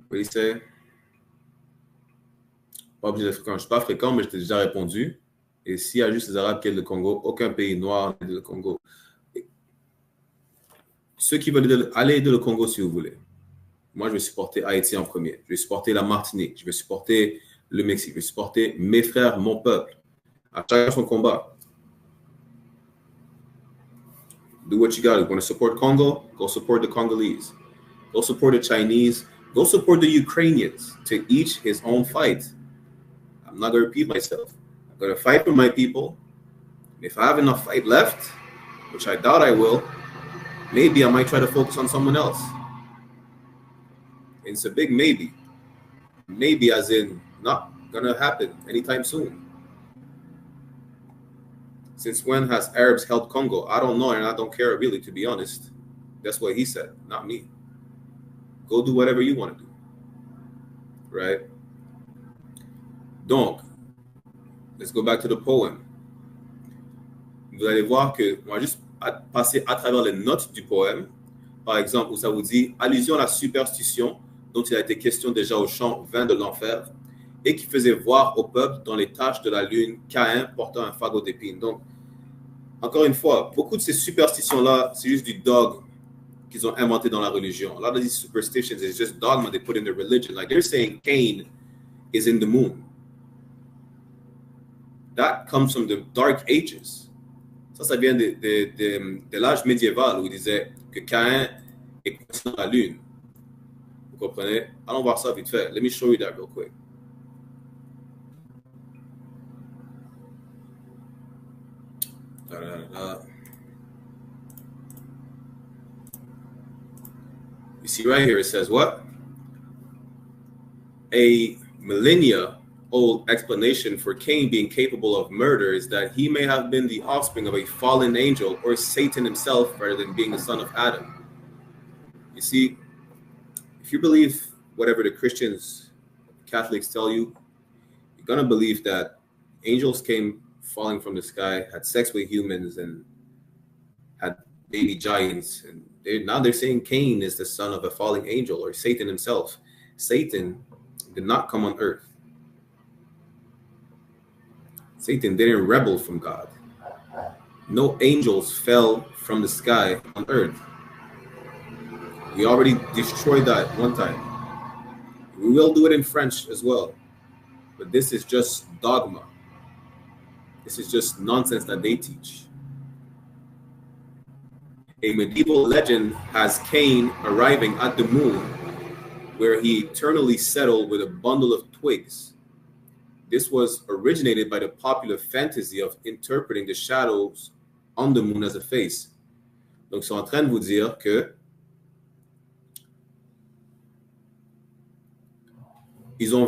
What do you say? Pas obligé d'être fréquent. Je ne suis pas fréquent, mais je t'ai déjà répondu. Et s'il y a juste les Arabes qui aident le Congo, aucun pays noir n'aide le Congo. Ceux qui veulent aller aider le Congo, si vous voulez. Moi, je vais supporter Haïti en premier. Je vais supporter la Martinique. Je vais supporter le Mexique. Je vais supporter mes frères, mon peuple. À chacun son combat. Do what you got. You want to support Congo? Go support the Congolese. Go support the Chinese. Go support the Ukrainians. To each his own fight. I'm not going to repeat myself. I'm going to fight for my people. If I have enough fight left, which I doubt I will, maybe I might try to focus on someone else. It's a big maybe. Maybe as in not going to happen anytime soon. Since when has Arabs held Congo? I don't know, and I don't care really, to be honest. That's what he said, not me. Go do whatever you want to do. Right? Donc, let's go back to the poem. Vous allez voir que, on va juste passer à travers les notes du poème. Par exemple, où ça vous dit, allusion à la superstition dont il a été question déjà au chant 20 de l'enfer. et qui faisait voir au peuple dans les taches de la lune Caïn portant un fagot d'épines. Donc, encore une fois, beaucoup de ces superstitions-là, c'est juste du dogme qu'ils ont inventé dans la religion. A lot of these superstitions is just dogma they put in their religion. Like they're saying Cain is in the moon. That comes from the Dark Ages. Ça vient de l'âge médiéval où il disait que Caïn est coincé dans la lune. Vous comprenez? Allons voir ça vite fait. Let me show you that real quick. You see right here, it says what? A millennia-old explanation for Cain being capable of murder is that he may have been the offspring of a fallen angel or Satan himself rather than being the son of Adam. You see, if you believe whatever the Christians, Catholics tell you, you're going to believe that angels came falling from the sky, had sex with humans, and had baby giants. And now they're saying Cain is the son of a falling angel or Satan himself. Satan did not come on earth. Satan didn't rebel from God. No angels fell from the sky on earth. We already destroyed that one time. We will do it in French as well. But this is just dogma. This is just nonsense that they teach. A medieval legend has Cain arriving at the moon where he eternally settled with a bundle of twigs. This was originated by the popular fantasy of interpreting the shadows on the moon as a face. Donc, ils sont en train de vous dire que ils ont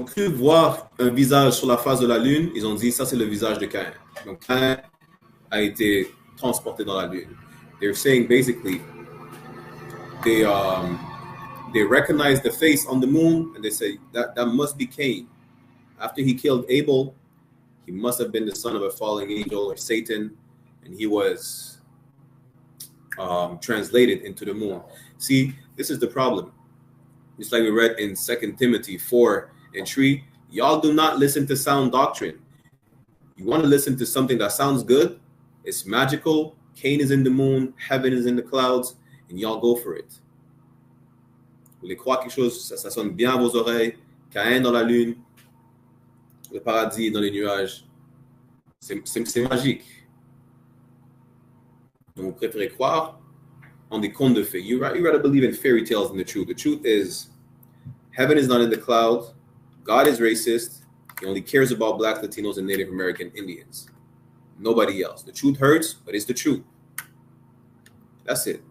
cru voir un visage sur la face de la lune. Ils ont dit, ça c'est le visage de Cain. Donc, Cain a été transporté dans la lune. They're saying basically, they recognize the face on the moon and they say that must be Cain. After he killed Abel, he must have been the son of a fallen angel or Satan, and he was translated into the moon. See, this is the problem. Just like we read in 2 Timothy 4:3, y'all do not listen to sound doctrine. You want to listen to something that sounds good, it's magical, Cain is in the moon, heaven is in the clouds, and y'all go for it. Vous voulez croire quelque chose, ça sonne bien à vos oreilles, Cain dans la lune, le paradis dans les nuages, c'est magique. Donc vous préférez croire on the conte de fées. You rather believe in fairy tales than the truth. The truth is, heaven is not in the clouds. God is racist. He only cares about Black, Latinos, and Native American Indians. Nobody else. The truth hurts, but it's the truth. That's it.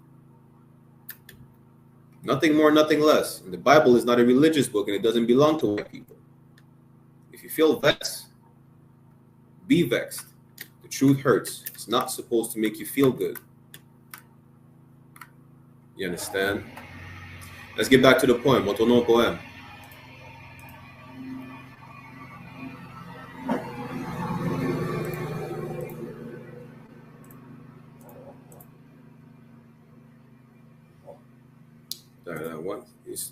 Nothing more, nothing less. And the Bible is not a religious book, and it doesn't belong to white people. If you feel vexed, be vexed. The truth hurts. It's not supposed to make you feel good. You understand? Let's get back to the poem. Retournons au poème.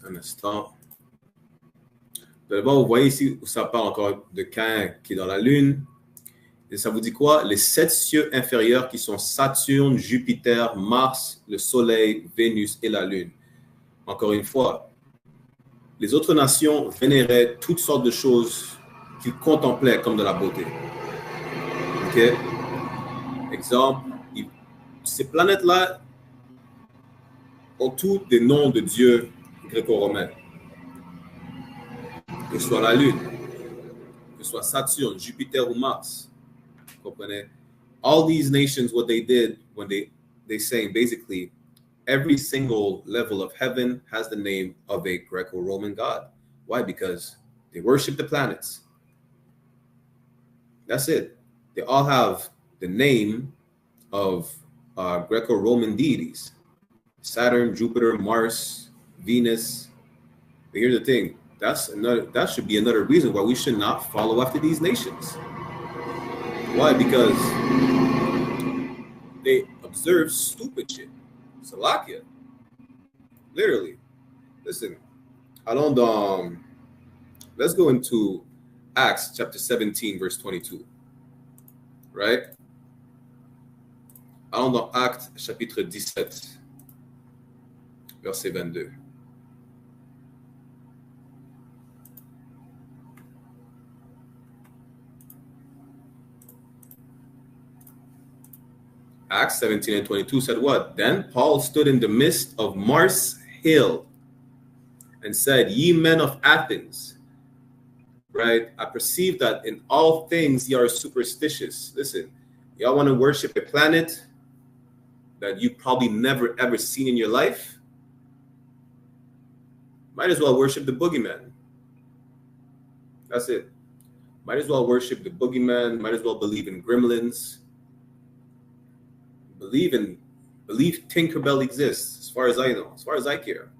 Un instant. D'abord, vous voyez ici où ça parle encore de Cain qui est dans la lune. Et ça vous dit quoi? Les 7 cieux inférieurs qui sont Saturne, Jupiter, Mars, le Soleil, Vénus et la Lune. Encore une fois, les autres nations vénéraient toutes sortes de choses qu'ils contemplaient comme de la beauté. Ok? Exemple, ces planètes-là ont tous des noms de dieux gréco-romains. Que ce soit la Lune, que ce soit Saturne, Jupiter ou Mars. Comprenez? All these nations, what they did when they saying basically every single level of heaven has the name of a Greco-Roman god. Why? Because they worship the planets. That's it. They all have the name of Greco-Roman deities. Saturn, Jupiter, Mars, Venus. But here's the thing. That should be another reason why we should not follow after these nations. Why? Because they observe stupid shit. Salakia. Literally. Listen, allons dans Let's go into Acts chapter 17, verse 22. Right? Allons dans Actes chapitre 17, verset 22. Acts 17 and 22 said what? Then Paul stood in the midst of Mars Hill and said, Ye men of Athens, right? I perceive that in all things ye are superstitious. Listen, y'all want to worship a planet that you probably never ever seen in your life? Might as well worship the boogeyman. That's it. Might as well worship the boogeyman. Might as well believe in gremlins. Believe Tinkerbell exists, as far as I know, as far as I care.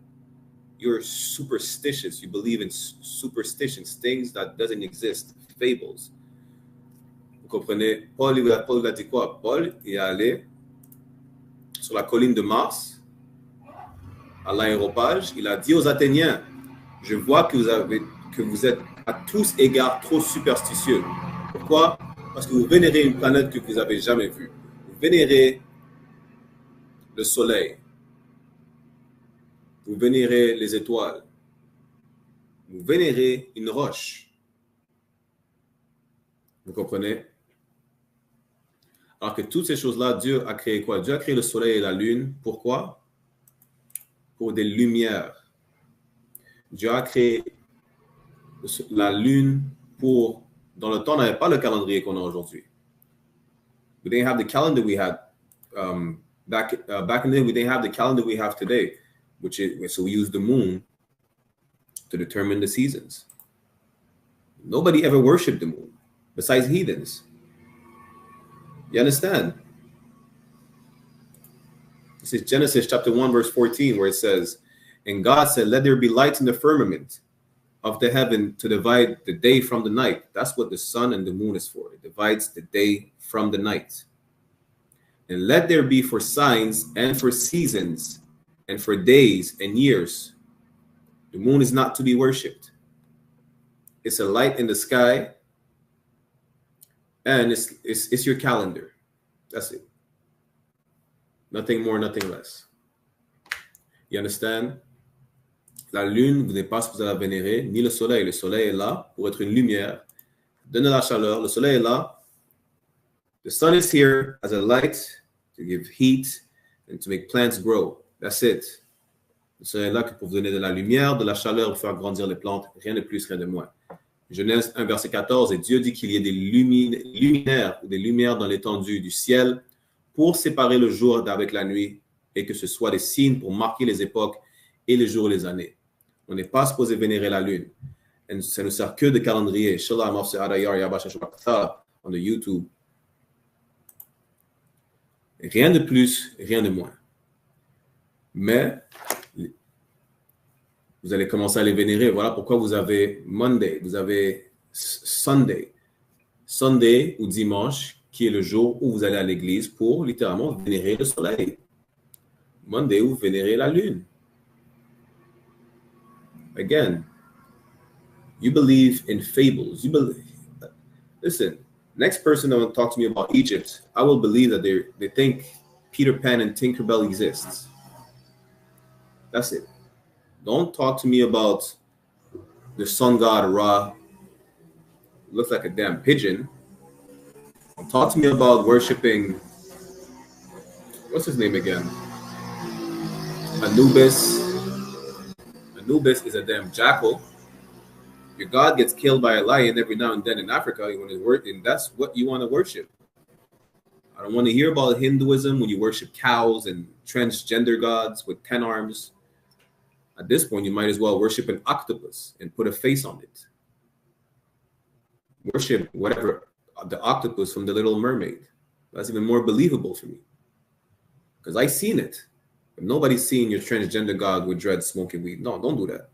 You're superstitious. You believe in superstitions, things that doesn't exist, fables. Vous comprenez? Paul a dit quoi? Paul est allé sur la colline de Mars, à l'aéropage. Il a dit aux Athéniens, je vois que vous êtes à tous égards trop superstitieux. Pourquoi? Parce que vous vénérez une planète que vous n'avez jamais vue. Vous vénérez le soleil. Vous vénérez les étoiles. Vous vénérez une roche. Vous comprenez? Alors que toutes ces choses-là, Dieu a créé quoi? Dieu a créé le soleil et la lune. Pourquoi? Pour des lumières. Dieu a créé la lune pour... Dans le temps, on n'avait pas le calendrier qu'on a aujourd'hui. We didn't have the calendar we had back in the day. We didn't have the calendar we have today, so we use the moon to determine the seasons. Nobody ever worshipped the moon besides heathens. You understand? This is Genesis chapter 1, verse 14, where it says, And God said, Let there be lights in the firmament of the heaven to divide the day from the night. That's what the sun and the moon is for. It divides the day from the night. And let there be for signs and for seasons and for days and years. The moon is not to be worshipped. It's a light in the sky, and it's your calendar. That's it. Nothing more, nothing less. You understand? La lune, vous n'êtes pas supposé la vénérer, ni le soleil. Le soleil est là pour être une lumière, donner la chaleur. Le soleil est là. The sun is here as a light to give heat and to make plants grow. That's it. Le soleil est là pour vous donner de la lumière, de la chaleur, pour faire grandir les plantes. Rien de plus, rien de moins. Genèse 1, verset 14, et Dieu dit qu'il y ait des luminaires ou des lumières dans l'étendue du ciel pour séparer le jour d'avec la nuit et que ce soit des signes pour marquer les époques et les jours et les années. On n'est pas supposé vénérer la lune. Et ça ne sert que de calendrier. Shalom, on the YouTube. Rien de plus, rien de moins. Mais vous allez commencer à les vénérer. Voilà pourquoi vous avez Monday, vous avez Sunday. Sunday ou dimanche, qui est le jour où vous allez à l'église pour littéralement vénérer le soleil. Monday, vous vénérez la lune. Again, you believe in fables. Listen, next person that will talk to me about Egypt, I will believe that they think Peter Pan and Tinkerbell exists. That's it. Don't talk to me about the sun god Ra. Looks like a damn pigeon. Don't talk to me about worshiping, what's his name again? Anubis. Anubis is a damn jackal. Your god gets killed by a lion every now and then in Africa. You want to work, and that's what you want to worship. I don't want to hear about Hinduism when you worship cows and transgender gods with 10 arms. At this point, you might as well worship an octopus and put a face on it. Worship whatever, the octopus from The Little Mermaid. That's even more believable for me. Because I've seen it. But nobody's seen your transgender god with dreads smoking weed. No, don't do that.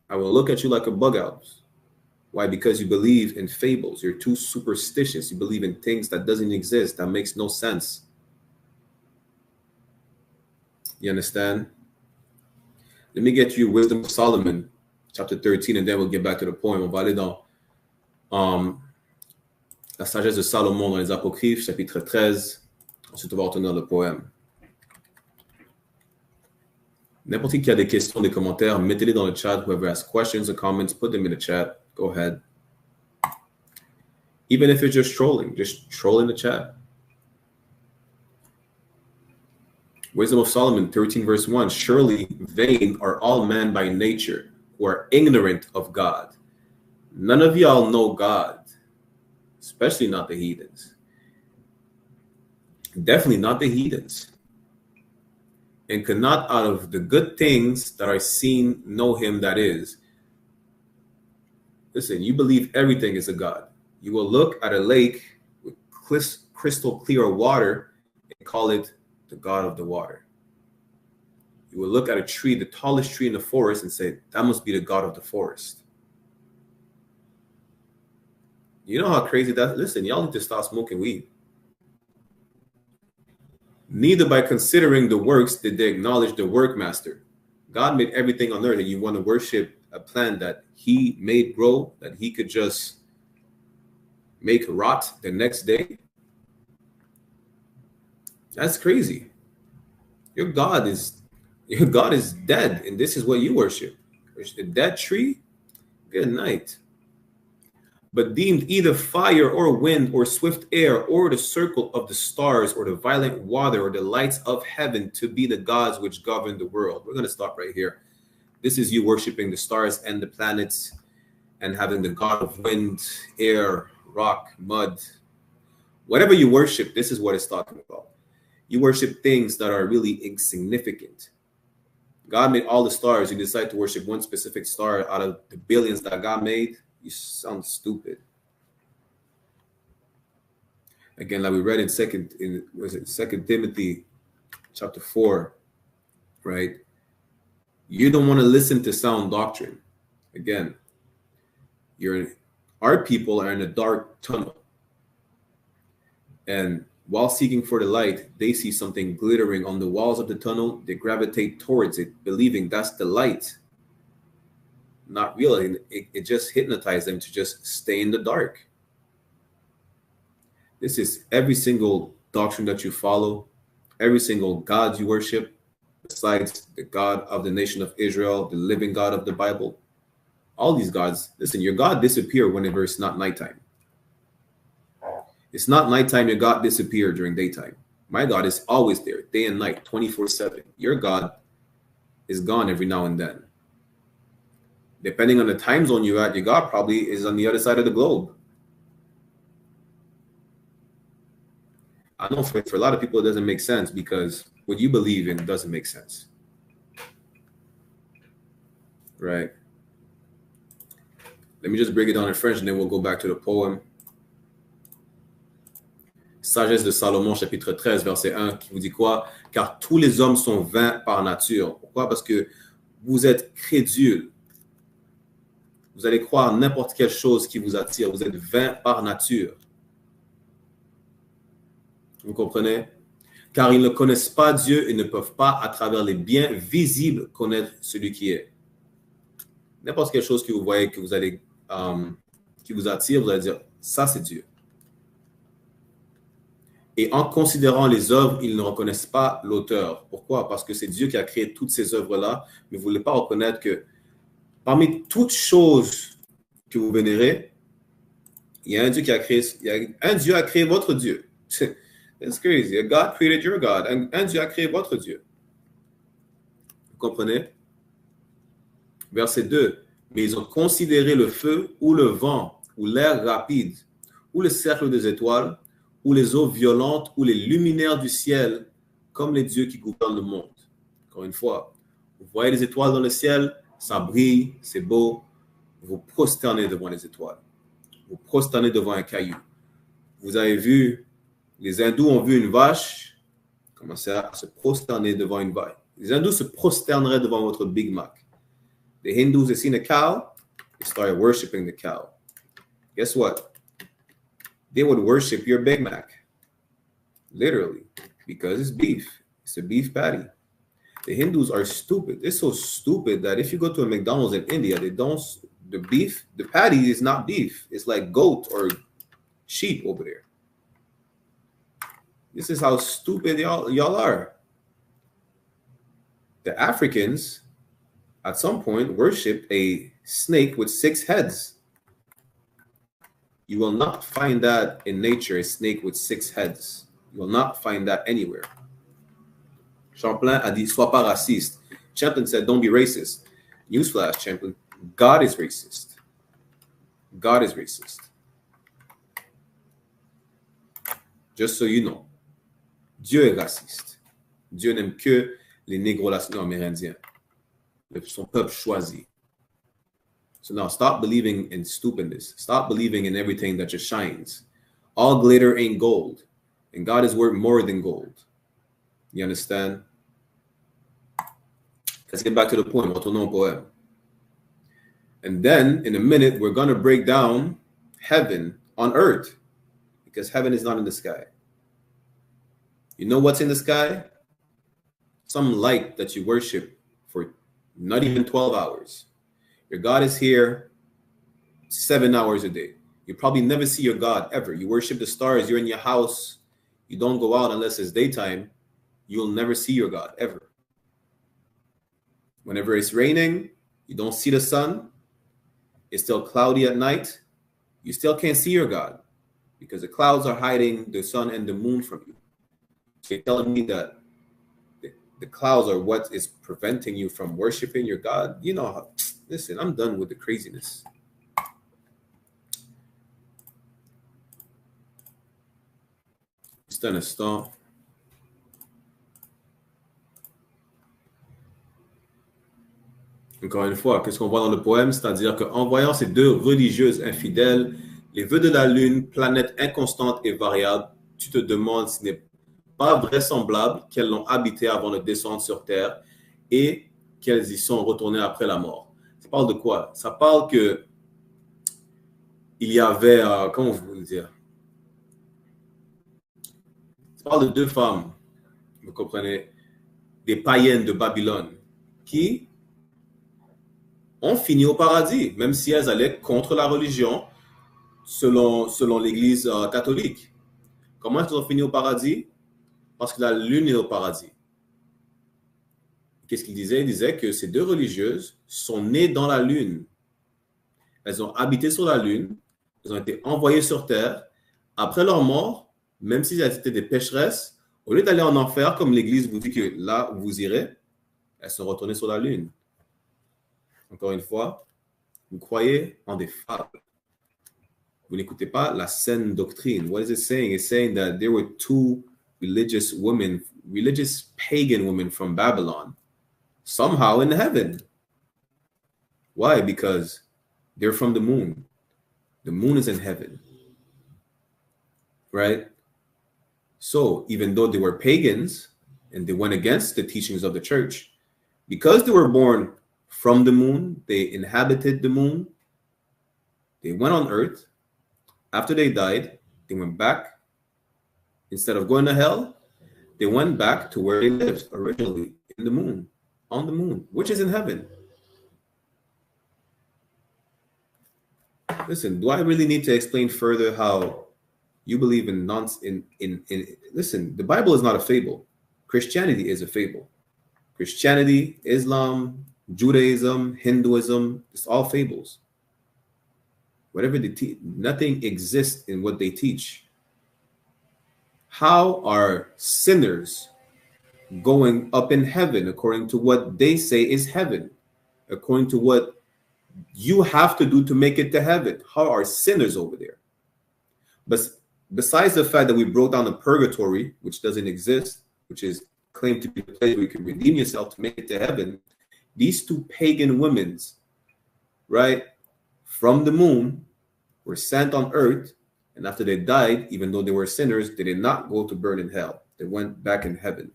I will look at you like a bug out. Why? Because you believe in fables. You're too superstitious. You believe in things that doesn't exist. That makes no sense. You understand? Let me get you Wisdom of Solomon, chapter 13, and then we'll get back to the poem. On va aller dans la sagesse de Salomon dans les Apocryphes, chapitre 13. Ensuite, on va retenir le poème. N'importe qui a des questions, des commentaires, mettez-les dans le chat. Whoever has questions or comments, put them in the chat. Go ahead. Even if it's just troll in the chat. Wisdom of Solomon 13 verse 1. Surely vain are all men by nature who are ignorant of God. None of y'all know God, especially not the heathens. Definitely not the heathens. And cannot out of the good things that are seen know him that is. Listen, you believe everything is a God. You will look at a lake with crystal clear water and call it the God of the water. You will look at a tree, the tallest tree in the forest, and say, that must be the God of the forest. You know how crazy that is? Listen, y'all need to stop smoking weed. Neither by considering the works did they acknowledge the workmaster. God made everything on earth, and you want to worship a plant that he made grow, that he could just make rot the next day? That's crazy. Your God is dead, and this is what you worship. A dead tree? Good night. But deemed either fire or wind or swift air or the circle of the stars or the violent water or the lights of heaven to be the gods which govern the world. We're going to stop right here. This is you worshiping the stars and the planets and having the god of wind, air, rock, mud. Whatever you worship, this is what it's talking about. You worship things that are really insignificant. God made all the stars. You decide to worship one specific star out of the billions that God made. You sound stupid. Again, like we read in Second Timothy chapter 4, right? You don't want to listen to sound doctrine. Again, our people are in a dark tunnel. And while seeking for the light, they see something glittering on the walls of the tunnel. They gravitate towards it, believing that's the light. Not realizing it just hypnotized them to just stay in the dark. This is every single doctrine that you follow, every single God you worship, besides the God of the nation of Israel, the living God of the Bible. All these gods, listen, your God disappeared whenever it's not nighttime. It's not nighttime, your God disappeared during daytime. My God is always there, day and night, 24/7. Your God is gone every now and then. Depending on the time zone you're at, your God probably is on the other side of the globe. I know for a lot of people it doesn't make sense because what you believe in doesn't make sense. Right? Let me just break it down in French and then we'll go back to the poem. Sagesse de Salomon, chapitre 13, verset 1, qui vous dit quoi? Car tous les hommes sont vains par nature. Pourquoi? Parce que vous êtes crédules. Vous allez croire n'importe quelle chose qui vous attire. Vous êtes vains par nature. Vous comprenez? Car ils ne connaissent pas Dieu et ne peuvent pas, à travers les biens visibles, connaître celui qui est. N'importe quelle chose que vous voyez, que vous allez, qui vous attire, vous allez dire, ça c'est Dieu. Et en considérant les œuvres, ils ne reconnaissent pas l'auteur. Pourquoi? Parce que c'est Dieu qui a créé toutes ces œuvres-là, mais vous ne voulez pas reconnaître que parmi toutes choses que vous vénérez, il y a un Dieu qui a créé, Dieu a créé votre Dieu. It's crazy. God created your God. Un Dieu a créé votre Dieu. Vous comprenez? Verset 2. Mais ils ont considéré le feu ou le vent ou l'air rapide ou le cercle des étoiles ou les eaux violentes ou les luminaires du ciel comme les dieux qui gouvernent le monde. Encore une fois, vous voyez les étoiles dans le ciel, ça brille, c'est beau. Vous prosternez devant les étoiles. Vous prosternez devant un caillou. Vous avez vu, les hindous ont vu une vache commencer à se prosterner devant une vache. Les hindous se prosterneraient devant votre Big Mac. The Hindus have seen a cow, they started worshiping the cow. Guess what? They would worship your Big Mac. Literally. Because it's beef. It's a beef patty. The Hindus are stupid. It's so stupid that if you go to a McDonald's in India, the beef, the patty is not beef. It's like goat or sheep over there. This is how stupid y'all are. The Africans, at some point, worshipped a snake with 6 heads. You will not find that in nature, a snake with 6 heads. You will not find that anywhere. Champlain a dit, sois pas raciste. Champlain said, don't be racist. Newsflash, Champlain, God is racist. God is racist. Just so you know. Dieu est raciste. Dieu n'aime que les négros latino-amérindiens. Son peuple choisi. So now stop believing in stupidness. Stop believing in everything that just shines. All glitter ain't gold. And God is worth more than gold. You understand? Let's get back to the poem. Retournons au poème. And then, in a minute, we're going to break down heaven on earth. Because heaven is not in the sky. You know what's in the sky? Some light that you worship for not even 12 hours. Your God is here 7 hours a day. You probably never see your God ever. You worship the stars. You're in your house. You don't go out unless it's daytime. You'll never see your God ever. Whenever it's raining, you don't see the sun. It's still cloudy at night. You still can't see your God because the clouds are hiding the sun and the moon from you. So you're telling me that the clouds are what is preventing you from worshiping your God? You know how, listen, I'm done with the craziness. Juste un instant. Encore une fois, qu'est-ce qu'on voit dans le poème? C'est-à-dire qu'en voyant ces deux religieuses infidèles, les vœux de la lune, planète inconstante et variable, tu te demandes s'il n'est pas vraisemblable qu'elles l'ont habité avant de descendre sur terre et qu'elles y sont retournées après la mort. Ça parle de quoi? Ça parle que il y avait, comment vous voulez dire? Ça parle de deux femmes, vous comprenez, des païennes de Babylone qui ont fini au paradis, même si elles allaient contre la religion selon l'Église catholique. Comment elles ont fini au paradis? Parce que la lune est au paradis. Qu'est-ce qu'il disait? Il disait que ces deux religieuses sont nées dans la lune. Elles ont habité sur la lune, elles ont été envoyées sur terre. Après leur mort, même si elles étaient des pécheresses, au lieu d'aller en enfer, comme l'Église vous dit que là où vous irez, elles sont retournées sur la lune. Encore une fois, vous croyez en des fables. Vous n'écoutez pas la saine doctrine. What is it saying? It's saying that there were two religious women, religious pagan women from Babylon, somehow in heaven. Why? Because they're from the moon. The moon is in heaven. Right? So, even though they were pagans and they went against the teachings of the church, because they were born from the moon, they inhabited the moon, they went on earth. After they died, they went back. Instead of going to hell, they went back to where they lived originally, in the moon, on the moon, which is in heaven. Listen, do I really need to explain further how you believe in nonsense? Listen, the Bible is not a fable. Christianity is a fable. Christianity, Islam, Judaism, Hinduism, it's all fables. Whatever they teach, nothing exists in what they teach. How are sinners going up in heaven according to what they say is heaven? According to what you have to do to make it to heaven? How are sinners over there? But besides the fact that we broke down the purgatory, which doesn't exist, which is claimed to be the place where you can redeem yourself to make it to heaven, these two pagan women, right, from the moon were sent on earth. And after they died, even though they were sinners, they did not go to burn in hell. They went back in heaven.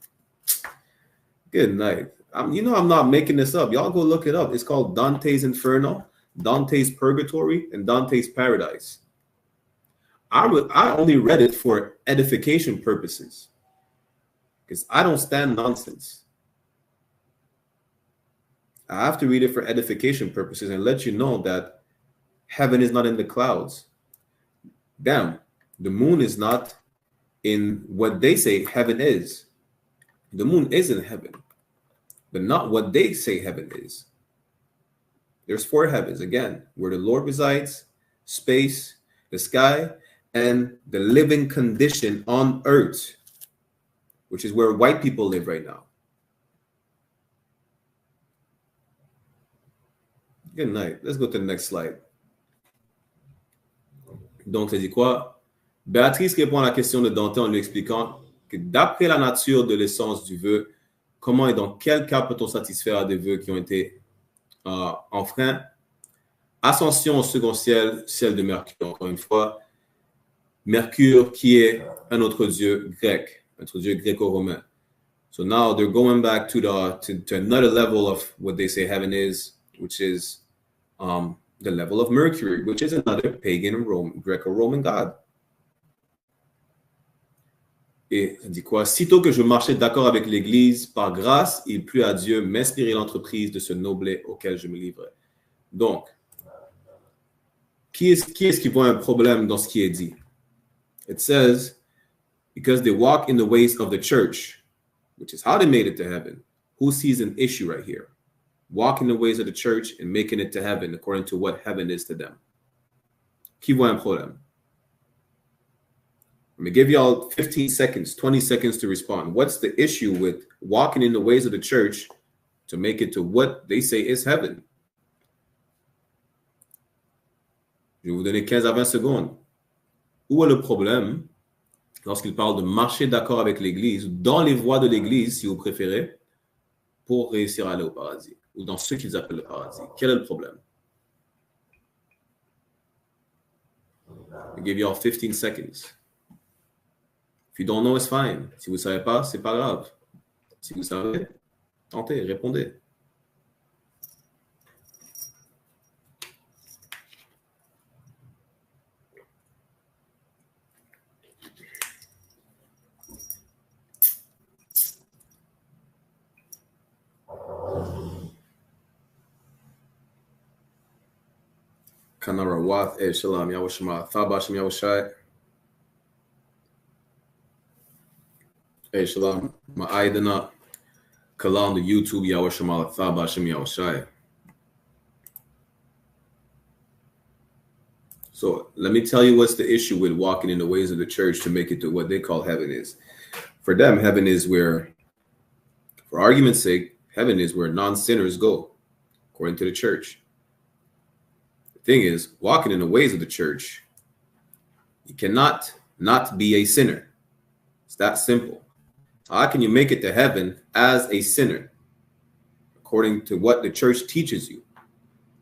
Good night. You know I'm not making this up. Y'all go look it up. It's called Dante's Inferno, Dante's Purgatory, and Dante's Paradise. I only read it for edification purposes because I don't stand nonsense. I have to read it for edification purposes and let you know that heaven is not in the clouds. Damn, the moon is not in what they say heaven is. The moon is in heaven, but not what they say heaven is. There's 4 heavens, again, where the Lord resides, space, the sky, and the living condition on earth, which is where white people live right now. Good night. Let's go to the next slide. Donc, ça dit quoi? Béatrice répond à la question de Dante en lui expliquant que d'après la nature de l'essence du vœu, comment et dans quel cas peut-on satisfaire des vœux qui ont été enfreints? Ascension au second ciel, ciel de Mercure, encore une fois. Mercure qui est un autre dieu grec, un autre dieu gréco-romain. So now they're going back to another level of what they say heaven is, which is the level of Mercury, which is another pagan Greco-Roman god. Et ça dit quoi? Sitôt que je marchais d'accord avec l'Église, par grâce, il plut à Dieu m'inspirer l'entreprise de ce noblé auquel je me livrais. Donc, qui est-ce qui voit un problème dans ce qui est dit? It says, because they walk in the ways of the church, which is how they made it to heaven. Who sees an issue right here? Walking the ways of the church and making it to heaven according to what heaven is to them. Qui voit un problème? I'm going to give y'all 15 seconds, 20 seconds to respond. What's the issue with walking in the ways of the church to make it to what they say is heaven? Je vais vous donner 15 à 20 secondes. Où est le problème lorsqu'il parle de marcher d'accord avec l'Église, dans les voies de l'Église, si vous préférez, pour réussir à aller au paradis, ou dans ce qu'ils appellent le paradis? Quel est le problème? I give you all 15 seconds. If you don't know, it's fine. Si vous ne savez pas, c'est pas grave. Si vous savez, tentez, répondez. Kanara Wath, Shalom, Yahushua, Thabashim Yahushai. Shalom, Ma'aidana, Kalam, the YouTube, Yahushua, Thabashim Yahushai. So let me tell you what's the issue with walking in the ways of the church to make it to what they call heaven is. For them, heaven is where, for argument's sake, heaven is where non-sinners go, according to the church. Thing is, walking in the ways of the church, you cannot not be a sinner. It's that simple. How can you make it to heaven as a sinner? According to what the church teaches you.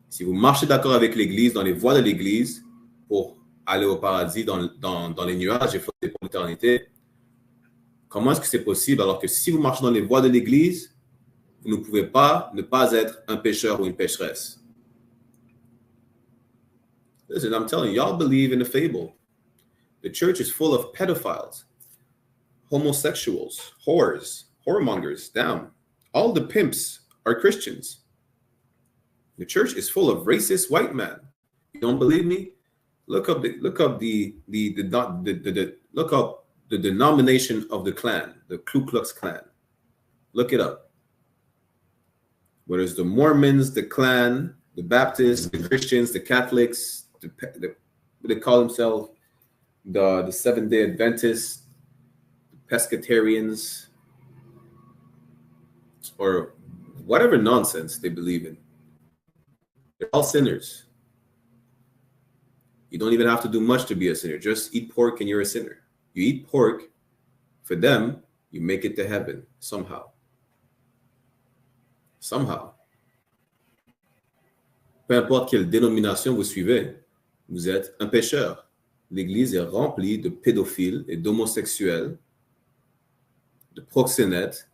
Si vous marchez d'accord avec l'Église, dans les voies de l'Église, pour aller au paradis, dans les nuages et flotter pour l'éternité, comment est-ce que c'est possible alors que si vous marchez dans les voies de l'Église, vous ne pouvez pas ne pas être un pécheur ou une pécheresse? Listen, I'm telling you, y'all believe in a fable. The church is full of pedophiles, homosexuals, whores, whoremongers, damn. All the pimps are Christians. The church is full of racist white men. You don't believe me? Look up the denomination of the Klan, the Ku Klux Klan. Look it up. Whether it's the Mormons, the Klan, the Baptists, the Christians, the Catholics, they call themselves the Seventh-day Adventists, the Pescatarians, or whatever nonsense they believe in. They're all sinners. You don't even have to do much to be a sinner. Just eat pork and you're a sinner. You eat pork, for them, you make it to heaven somehow. Somehow. Peu importe quelle dénomination vous suivez, vous êtes un pécheur. L'Église est remplie de pédophiles et d'homosexuels, de proxénètes,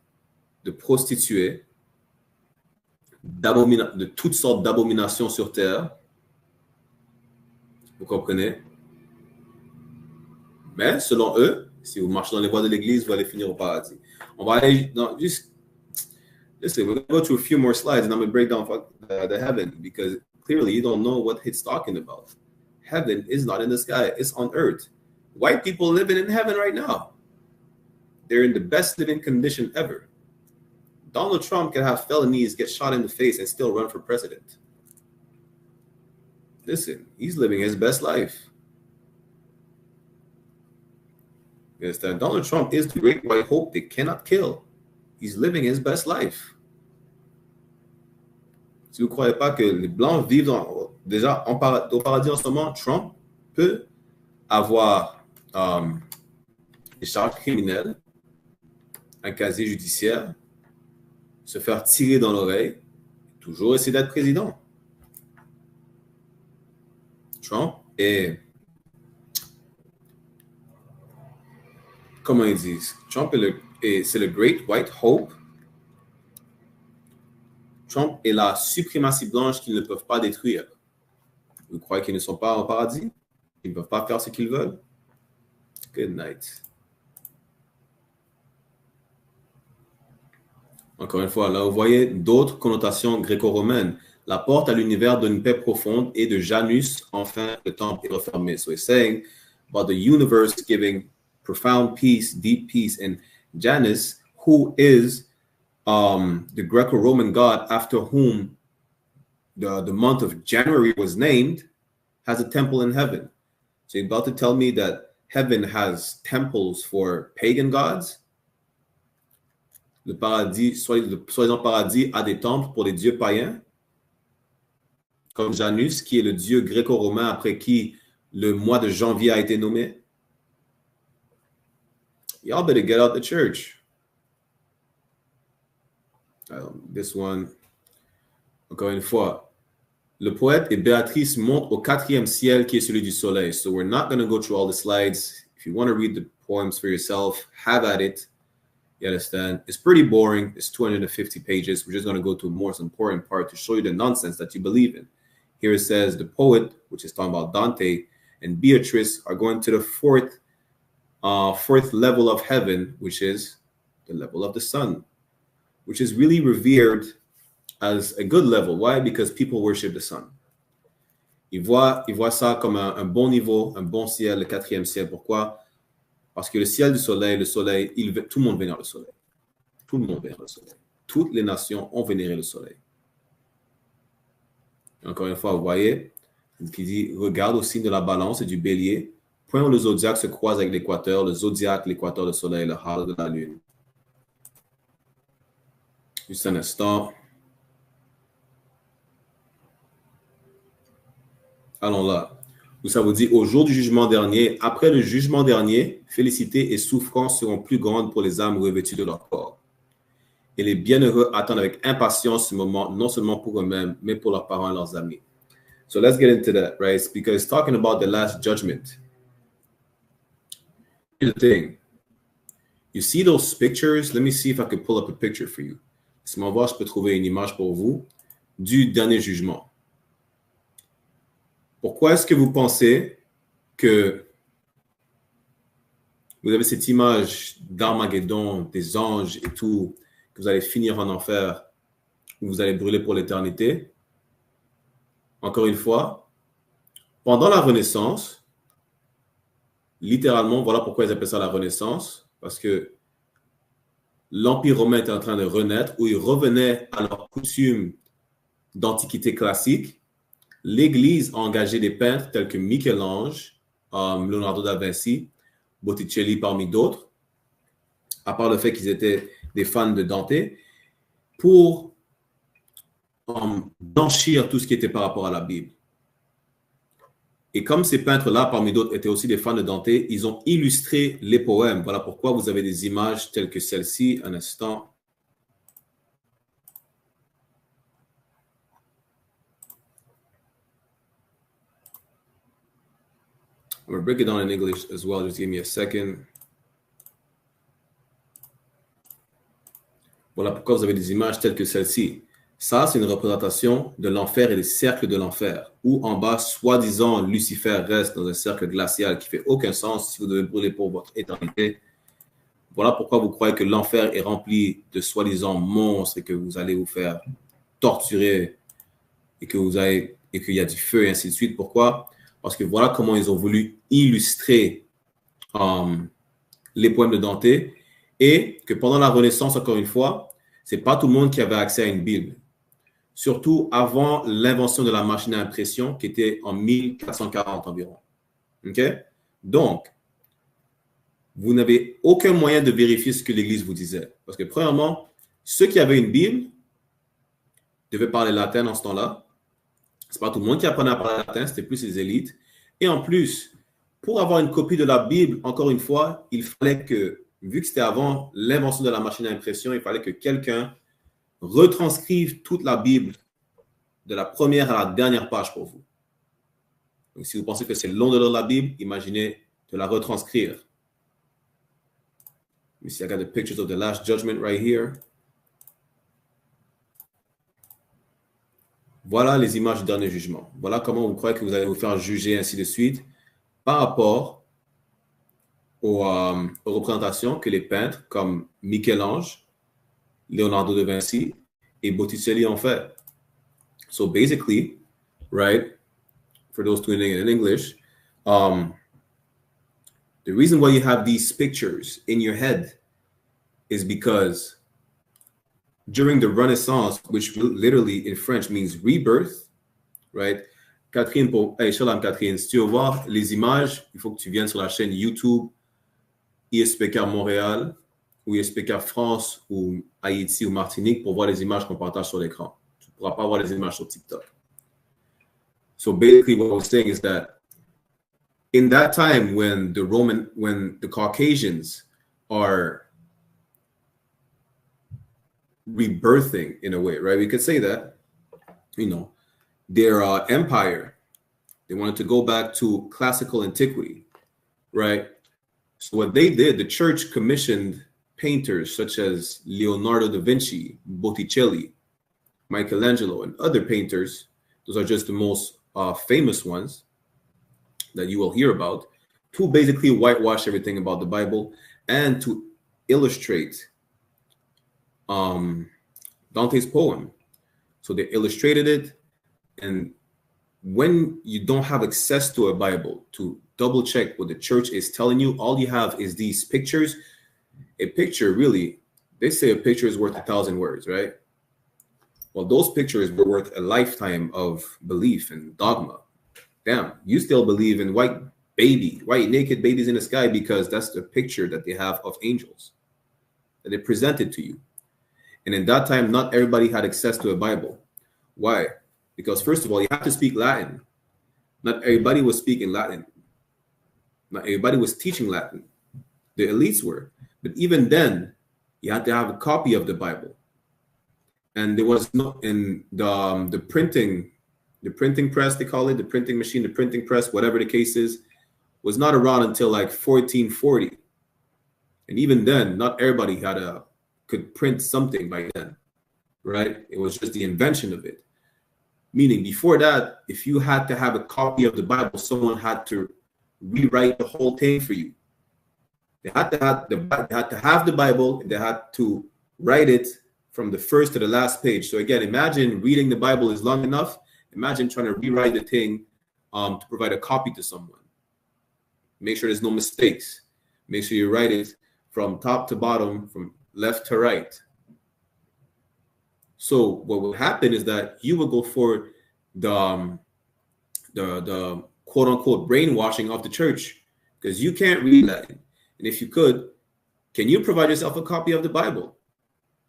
de prostituées, de toutes sortes d'abominations sur terre. Vous comprenez? Mais selon eux, si vous marchez dans les voies de l'Église, vous allez finir au paradis. On va aller juste Listen, we're going to go to a few more slides and I'm going to break down the heaven because clearly you don't know what it's talking about. Heaven is not in the sky. It's on earth. White people living in heaven right now. They're in the best living condition ever. Donald Trump can have felonies, get shot in the face, and still run for president. Listen, he's living his best life. You understand? Donald Trump is the great white hope they cannot kill. He's living his best life. Si vous ne croyez pas que les Blancs vivent déjà au paradis en ce moment, Trump peut avoir des charges criminelles, un casier judiciaire, se faire tirer dans l'oreille, toujours essayer d'être président. Trump est, comment ils disent, Trump c'est le Great White Hope. Trump est la suprématie blanche qu'ils ne peuvent pas détruire. Vous croyez qu'ils ne sont pas au paradis? Ils ne peuvent pas faire ce qu'ils veulent? Good night. Encore une fois, là, vous voyez d'autres connotations gréco-romaines. La porte à l'univers donne une paix profonde et de Janus, enfin, le temple est refermé. So he's saying about the universe giving profound peace, deep peace. And Janus, who is the Greco-Roman god after whom the month of January was named, has a temple in heaven. So you're about to tell me that heaven has temples for pagan gods? Le paradis, soi-disant paradis, a des temples pour les dieux païens? Comme Janus, qui est le dieu gréco-romain après qui le mois de janvier a été nommé? Y'all better get out the church. This one, encore une fois, le poète et Béatrice montent au 4e ciel qui est celui du soleil. So we're not going to go through all the slides. If you want to read the poems for yourself, have at it. You understand? It's pretty boring. It's 250 pages. We're just going to go to the most important part to show you the nonsense that you believe in. Here it says the poet, which is talking about Dante, and Beatrice are going to the fourth level of heaven, which is the level of the sun, which is really revered as a good level. Why? Because people worship the sun. Ils voient ça comme un bon niveau, un bon ciel, le 4e ciel. Pourquoi? Parce que le ciel du soleil, tout le monde vénère le soleil. Tout le monde vénère le soleil. Toutes les nations ont vénéré le soleil. Encore une fois, vous voyez, qui dit, regarde au signe de la balance et du bélier, point où le zodiaque se croise avec l'équateur, le zodiaque, l'équateur, le soleil, le halo de la lune. Juste un instant. Allons là. Où ça vous dit, au jour du jugement dernier, après le jugement dernier, félicité et souffrance seront plus grandes pour les âmes revêtues de leur corps. Et les bienheureux attendent avec impatience ce moment, non seulement pour eux-mêmes, mais pour leurs parents et leurs amis. So let's get into that, right? Because it's talking about the last judgment. Here's the thing. You see those pictures? Let me see if I can pull up a picture for you. Laissez-moi voir si je peux trouver une image pour vous du dernier jugement. Pourquoi est-ce que vous pensez que vous avez cette image d'Armageddon, des anges et tout, que vous allez finir en enfer, où vous allez brûler pour l'éternité? Encore une fois, pendant la Renaissance, littéralement, voilà pourquoi ils appellent ça la Renaissance, parce que l'Empire romain était en train de renaître, où ils revenaient à leur coutume d'antiquité classique. L'Église a engagé des peintres tels que Michel-Ange, Leonardo da Vinci, Botticelli parmi d'autres, à part le fait qu'ils étaient des fans de Dante, pour blanchir tout ce qui était par rapport à la Bible. Et comme ces peintres-là, parmi d'autres, étaient aussi des fans de Dante, ils ont illustré les poèmes. Voilà pourquoi vous avez des images telles que celle-ci. Un instant. I'm going to break it down in English as well. Just give me a second. Voilà pourquoi vous avez des images telles que celle-ci. Ça, c'est une représentation de l'enfer et des cercles de l'enfer, où en bas, soi-disant, Lucifer reste dans un cercle glacial qui ne fait aucun sens si vous devez brûler pour votre éternité. Voilà pourquoi vous croyez que l'enfer est rempli de soi-disant monstres et que vous allez vous faire torturer et qu'il y a du feu et ainsi de suite. Pourquoi? Parce que voilà comment ils ont voulu illustrer les poèmes de Dante et que pendant la Renaissance, encore une fois, c'est pas tout le monde qui avait accès à une Bible. Surtout avant l'invention de la machine à impression qui était en 1440 environ. OK? Donc, vous n'avez aucun moyen de vérifier ce que l'Église vous disait. Parce que premièrement, ceux qui avaient une Bible devaient parler latin en ce temps-là. C'est pas tout le monde qui apprenait à parler latin, c'était plus les élites. Et en plus, pour avoir une copie de la Bible, encore une fois, il fallait que, vu que c'était avant l'invention de la machine à impression, il fallait que quelqu'un retranscrive toute la Bible de la première à la dernière page pour vous. Donc, si vous pensez que c'est long de lire la Bible, imaginez de la retranscrire. You see, I got the pictures of the Last Judgment right here. Voilà les images du dernier jugement. Voilà comment vous croyez que vous allez vous faire juger, ainsi de suite, par rapport aux représentations que les peintres comme Michel-Ange, Leonardo da Vinci et Botticelli ont fait. So basically, right, for those tuning in English, the reason why you have these pictures in your head is because during the Renaissance, which literally in French means rebirth, right? Catherine, hey, Shalom Catherine, si tu veux voir les images, il faut que tu viennes sur la chaîne YouTube I.S.U.P.K Montréal ou I.S.U.P.K France ou Haïti ou Martinique pour voir les images qu'on partage sur l'écran. Tu ne pourras pas voir les images sur TikTok. So basically what I was saying is that in that time when the Caucasians are rebirthing in a way, right? We could say that, you know, their empire, they wanted to go back to classical antiquity, right? So what they did, the church commissioned painters such as Leonardo da Vinci, Botticelli, Michelangelo, and other painters. Those are just the most famous ones that you will hear about, to basically whitewash everything about the Bible and to illustrate Dante's poem. So they illustrated it, and when you don't have access to a Bible to double check what the church is telling you, all you have is these pictures. A picture, really, they say a picture is worth 1,000 words, right? Well, those pictures were worth a lifetime of belief and dogma. Damn, you still believe in white naked babies in the sky because that's the picture that they have of angels that they presented to you. And in that time, not everybody had access to a Bible. Why? Because first of all, you have to speak Latin. Not everybody was speaking Latin. Not everybody was teaching Latin. The elites were. But even then, you had to have a copy of the Bible. And there was no, in the printing press, they call it, the printing machine, the printing press, whatever the case is, was not around until like 1440. And even then, not everybody could print something by then, right? It was just the invention of it. Meaning before that, if you had to have a copy of the Bible, someone had to rewrite the whole thing for you. They had to have the Bible, and they had to write it from the first to the last page. So again, imagine reading the Bible is long enough. Imagine trying to rewrite the thing to provide a copy to someone. Make sure there's no mistakes. Make sure you write it from top to bottom, from left to right. So what will happen is that you will go for the quote unquote brainwashing of the church, because you can't read Latin. And if you could, can you provide yourself a copy of the Bible?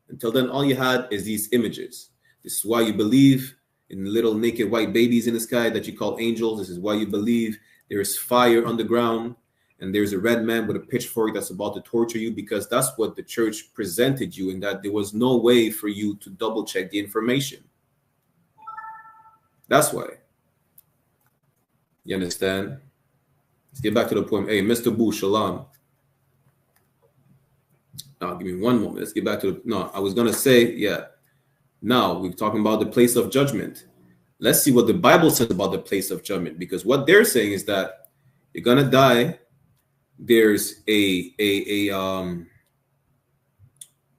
Until then, all you had is these images. This is why you believe in little naked white babies in the sky that you call angels. This is why you believe there is fire on the ground and there's a red man with a pitchfork that's about to torture you, because that's what the church presented you, and that there was no way for you to double check the information. That's why. You understand? Let's get back to the poem. Hey, Mr. Boo, Shalom. Now, give me one moment. Let's get back to I was going to say, yeah. Now, we're talking about the place of judgment. Let's see what the Bible says about the place of judgment, because what they're saying is that you're going to die. There's a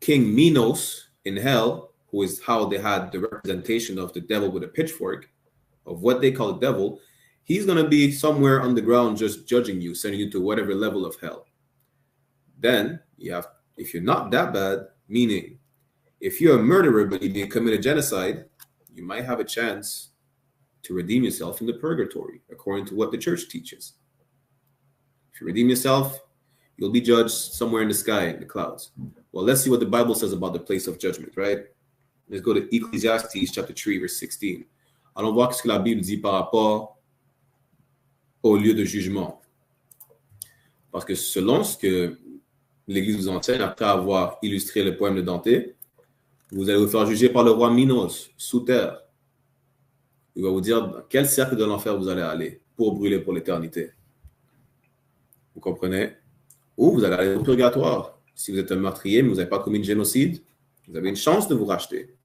King Minos in hell, who is how they had the representation of the devil with a pitchfork, of what they call the devil, he's going to be somewhere on the ground just judging you, sending you to whatever level of hell. Then you have, if you're not that bad, meaning if you're a murderer but you didn't commit a genocide, you might have a chance to redeem yourself in the purgatory, according to what the church teaches. If you redeem yourself, you'll be judged somewhere in the sky, in the clouds. Well, let's see what the Bible says about the place of judgment, right? Let's go to Ecclesiastes chapter 3, verse 16. Allons voir ce que la Bible dit par rapport au lieu de jugement. Parce que selon ce que l'Église vous enseigne, après avoir illustré le poème de Dante, vous allez vous faire juger par le roi Minos, sous terre. Il va vous dire dans quel cercle de l'enfer vous allez aller pour brûler pour l'éternité. Vous comprenez? Ou vous allez aller au purgatoire. Si vous êtes un meurtrier, mais vous n'avez pas commis de génocide, vous avez une chance de vous racheter.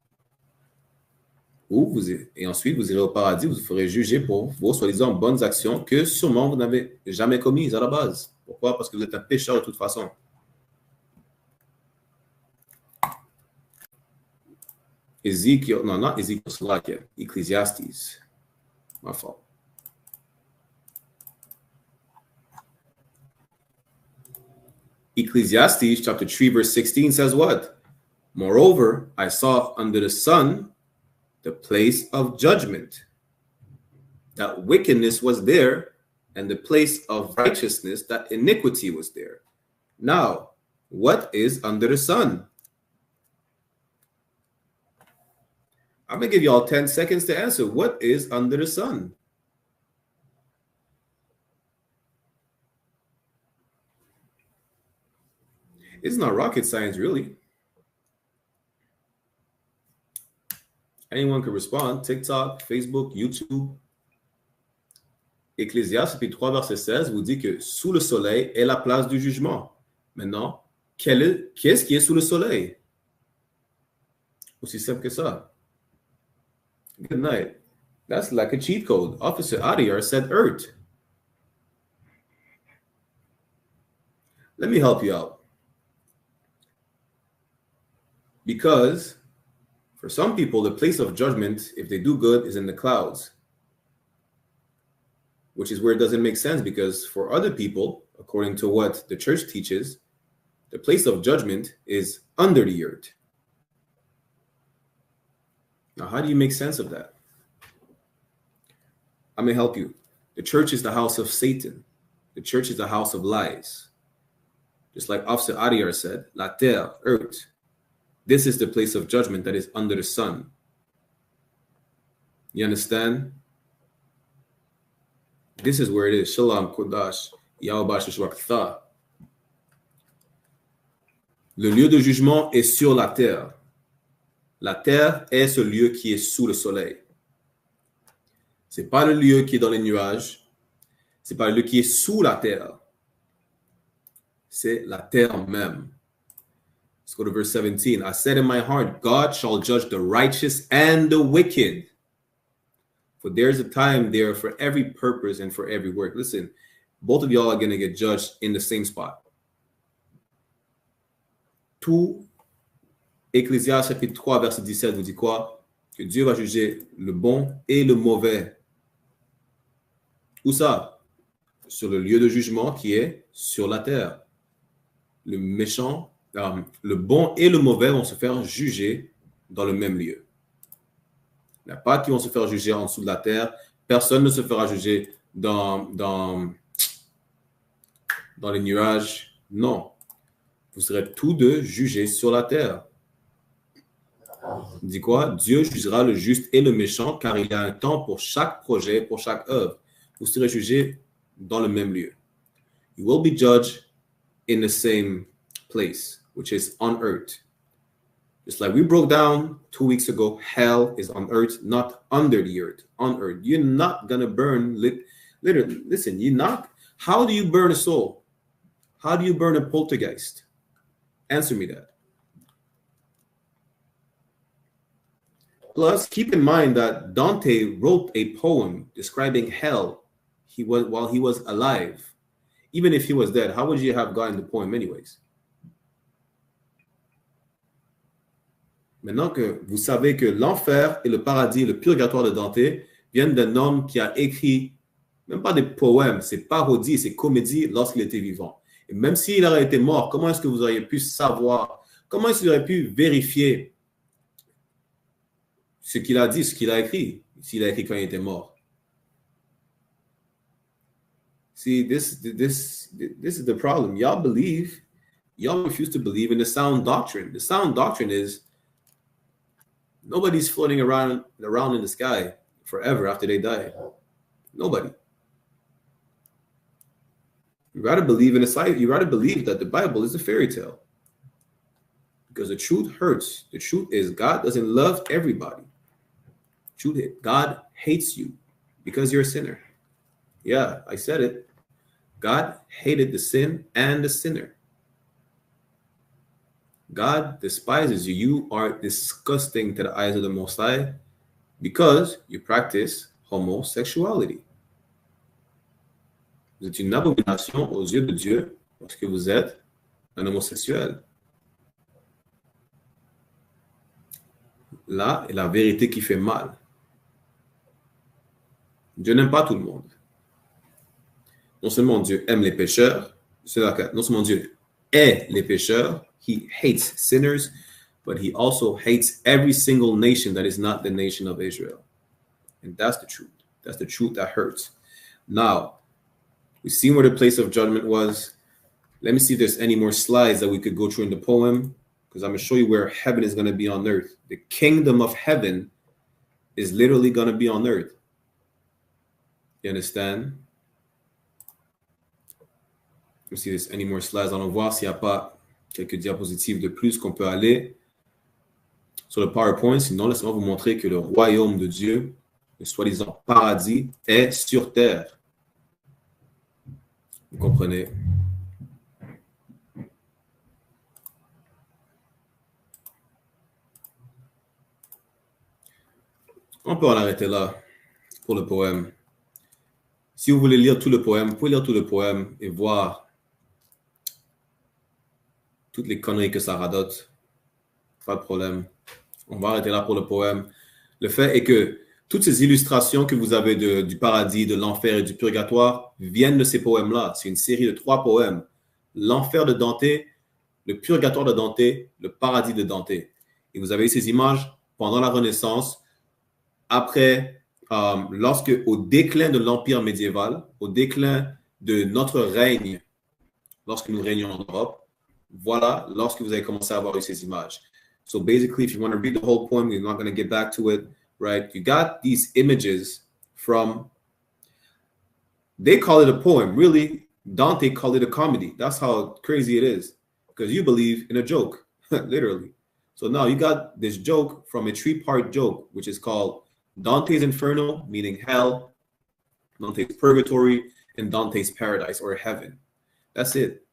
Et ensuite, vous irez au paradis, vous ferez juger pour vos soi-disant bonnes actions que sûrement vous n'avez jamais commises à la base. Pourquoi? Parce que vous êtes un pécheur de toute façon. Ezekiel, non, not Ezekiel, Slovakia, Ecclesiastes. My fault. Ecclesiastes chapter 3, verse 16 says what? Moreover, I saw under the sun the place of judgment, that wickedness was there, and the place of righteousness, that iniquity was there. Now, what is under the sun? I'm going to give you all 10 seconds to answer. What is under the sun? It's not rocket science, really. Anyone can respond. TikTok, Facebook, YouTube. Ecclésiaste, chapitre 3, verset 16, vous dit que sous le soleil est la place du jugement. Maintenant, qu'est-ce qui est sous le soleil? Aussi simple que ça. Good night. That's like a cheat code. Officer Adiar said Earth. Let me help you out. Because for some people, the place of judgment, if they do good, is in the clouds. Which is where it doesn't make sense, because for other people, according to what the church teaches, the place of judgment is under the earth. Now, how do you make sense of that? I'm going to help you. The church is the house of Satan. The church is the house of lies. Just like Officer Adiar said, la terre, earth. This is the place of judgment that is under the sun. You understand? This is where it is. Shalom, Kodash, Yahweh Shashwakta. Le lieu de jugement est sur la terre. La terre est ce lieu qui est sous le soleil. Ce n'est pas le lieu qui est dans les nuages. Ce n'est pas le lieu qui est sous la terre. C'est la terre même. Let's go to verse 17. I said in my heart, God shall judge the righteous and the wicked. For there's a time there for every purpose and for every work. Listen, both of y'all are going to get judged in the same spot. Tout Ecclésiaste chapitre 3, verset 17 vous dit quoi? Que Dieu va juger le bon et le mauvais. Où ça? Sur le lieu de jugement qui est sur la terre. Le méchant, le bon et le mauvais vont se faire juger dans le même lieu. Il n'y a pas qui vont se faire juger en dessous de la terre. Personne ne se fera juger dans les nuages. Non. Vous serez tous deux jugés sur la terre. Il dit quoi? Dieu jugera le juste et le méchant, car il y a un temps pour chaque projet, pour chaque œuvre. Vous serez jugés dans le même lieu. You will be judged in the same place, which is on earth. Just like we broke down 2 weeks ago, hell is on earth, not under the earth, on earth. You're not going to burn, literally, listen, you're not. How do you burn a soul? How do you burn a poltergeist? Answer me that. Plus, keep in mind that Dante wrote a poem describing hell while he was alive. Even if he was dead, how would you have gotten the poem anyways? Maintenant que vous savez que l'enfer et le paradis et le purgatoire de Dante viennent d'un homme qui a écrit, même pas des poèmes, c'est parodies, c'est comédies lorsqu'il était vivant. Et même s'il aurait été mort, comment est-ce que vous auriez pu savoir, comment est-ce que vous auriez pu vérifier ce qu'il a dit, ce qu'il a écrit, s'il a écrit quand il était mort? See, this is the problem. Y'all refuse to believe in the sound doctrine. The sound doctrine is nobody's floating around in the sky forever after they die. Nobody. You rather believe in a science. You rather believe that the Bible is a fairy tale. Because the truth hurts. The truth is God doesn't love everybody. Truth is God hates you because you're a sinner. Yeah, I said it. God hated the sin and the sinner. God despises you. You are disgusting to the eyes of the Most High because you practice homosexuality. Vous êtes une abomination aux yeux de Dieu parce que vous êtes un homosexuel. Là est la vérité qui fait mal. Dieu n'aime pas tout le monde. Non seulement Dieu aime les pécheurs, non seulement Dieu hait les pécheurs, he hates sinners, but he also hates every single nation that is not the nation of Israel. And that's the truth. That's the truth that hurts. Now, we've seen where the place of judgment was. Let me see if there's any more slides that we could go through in the poem, because I'm going to show you where heaven is going to be on earth. The kingdom of heaven is literally going to be on earth. You understand? Let me see if there's any more slides. Allons voir s'il n'y a pas quelques diapositives de plus qu'on peut aller sur le PowerPoint. Sinon, laissez-moi vous montrer que le royaume de Dieu, le soi-disant paradis, est sur terre. Vous comprenez? On peut en arrêter là pour le poème. Si vous voulez lire tout le poème, vous pouvez lire tout le poème et voir toutes les conneries que ça radote. Pas de problème. On va arrêter là pour le poème. Le fait est que toutes ces illustrations que vous avez du paradis, de l'enfer et du purgatoire viennent de ces poèmes-là. C'est une série de 3 poèmes. L'enfer de Dante, le purgatoire de Dante, le paradis de Dante. Et vous avez ces images pendant la Renaissance, après, au déclin de l'Empire médiéval, au déclin de notre règne, lorsque nous régnons en Europe, voilà, lorsque vous avez commencé à avoir ces images. So basically, if you want to read the whole poem, we're not going to get back to it, right? You got these images from, they call it a poem. Really, Dante called it a comedy. That's how crazy it is, because you believe in a joke, literally. So now you got this joke from a 3-part joke, which is called Dante's Inferno, meaning hell, Dante's Purgatory, and Dante's Paradise, or heaven. That's it.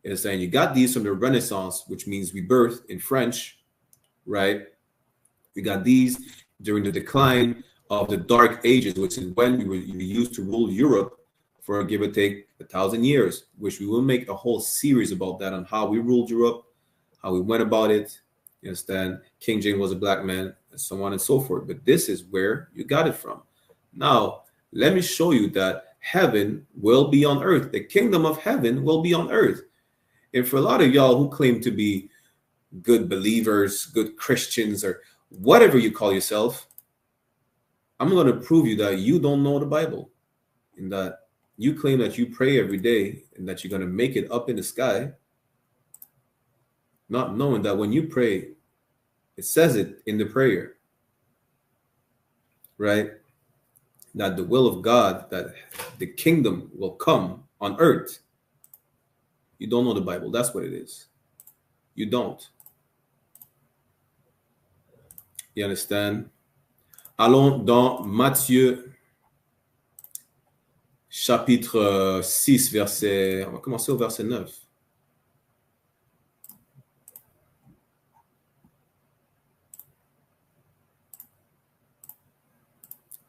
It's saying you got these from the Renaissance, which means rebirth in French, right? We got these during the decline of the Dark Ages, which is when we used to rule Europe for give or take 1,000 years, which we will make a whole series about that on how we ruled Europe, how we went about it. You understand? King James was a black man, and so on and so forth. But this is where you got it from. Now, let me show you that heaven will be on earth. The kingdom of heaven will be on earth. And for a lot of y'all who claim to be good believers, good Christians, or whatever you call yourself, I'm going to prove you that you don't know the Bible, and that you claim that you pray every day and that you're going to make it up in the sky, not knowing that when you pray, it says it in the prayer, right? That the will of God, that the kingdom will come on earth. You don't know the Bible. That's what it is. You don't. You understand? Allons dans Matthieu, chapitre 6, verset... On va commencer au verset 9.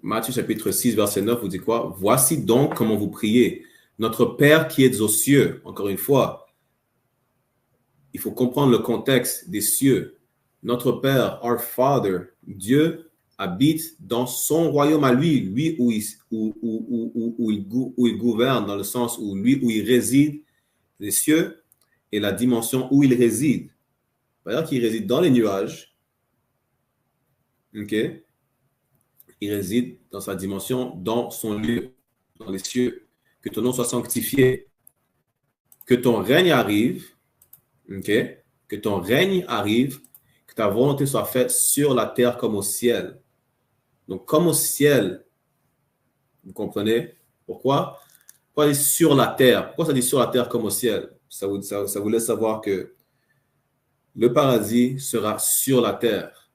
Matthieu, chapitre 6, verset 9, vous dit quoi? Voici donc comment vous priez. Notre Père qui est aux cieux, encore une fois, il faut comprendre le contexte des cieux. Notre Père, our Father, Dieu habite dans son royaume à lui, où il gouverne, dans le sens où il réside, les cieux, et la dimension où il réside. C'est-à-dire qu'il réside dans les nuages, ok? Il réside dans sa dimension, dans son lieu, dans les cieux. Que ton nom soit sanctifié, que ton règne arrive, ok? Que ton règne arrive, que ta volonté soit faite sur la terre comme au ciel. Donc, comme au ciel, vous comprenez? Pourquoi? Pourquoi dire sur la terre? Pourquoi ça dit sur la terre comme au ciel? Ça vous laisse savoir que le paradis sera sur la terre.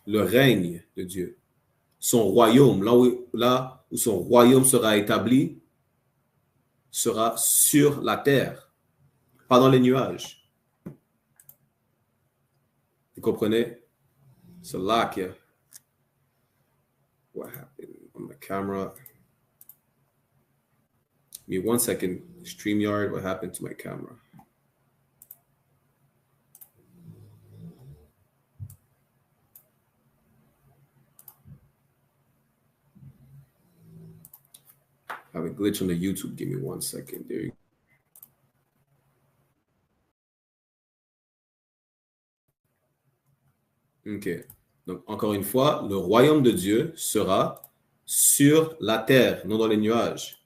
Le règne de Dieu. Son royaume, là où son royaume sera établi, sera sur la terre, pas dans les nuages. Vous comprenez? So like, yeah. What happened on my camera? Give me 1 second. StreamYard, what happened to my camera? I have a glitch on the YouTube. Give me 1 second. There you go. OK. Donc, encore une fois, le royaume de Dieu sera sur la terre, non dans les nuages.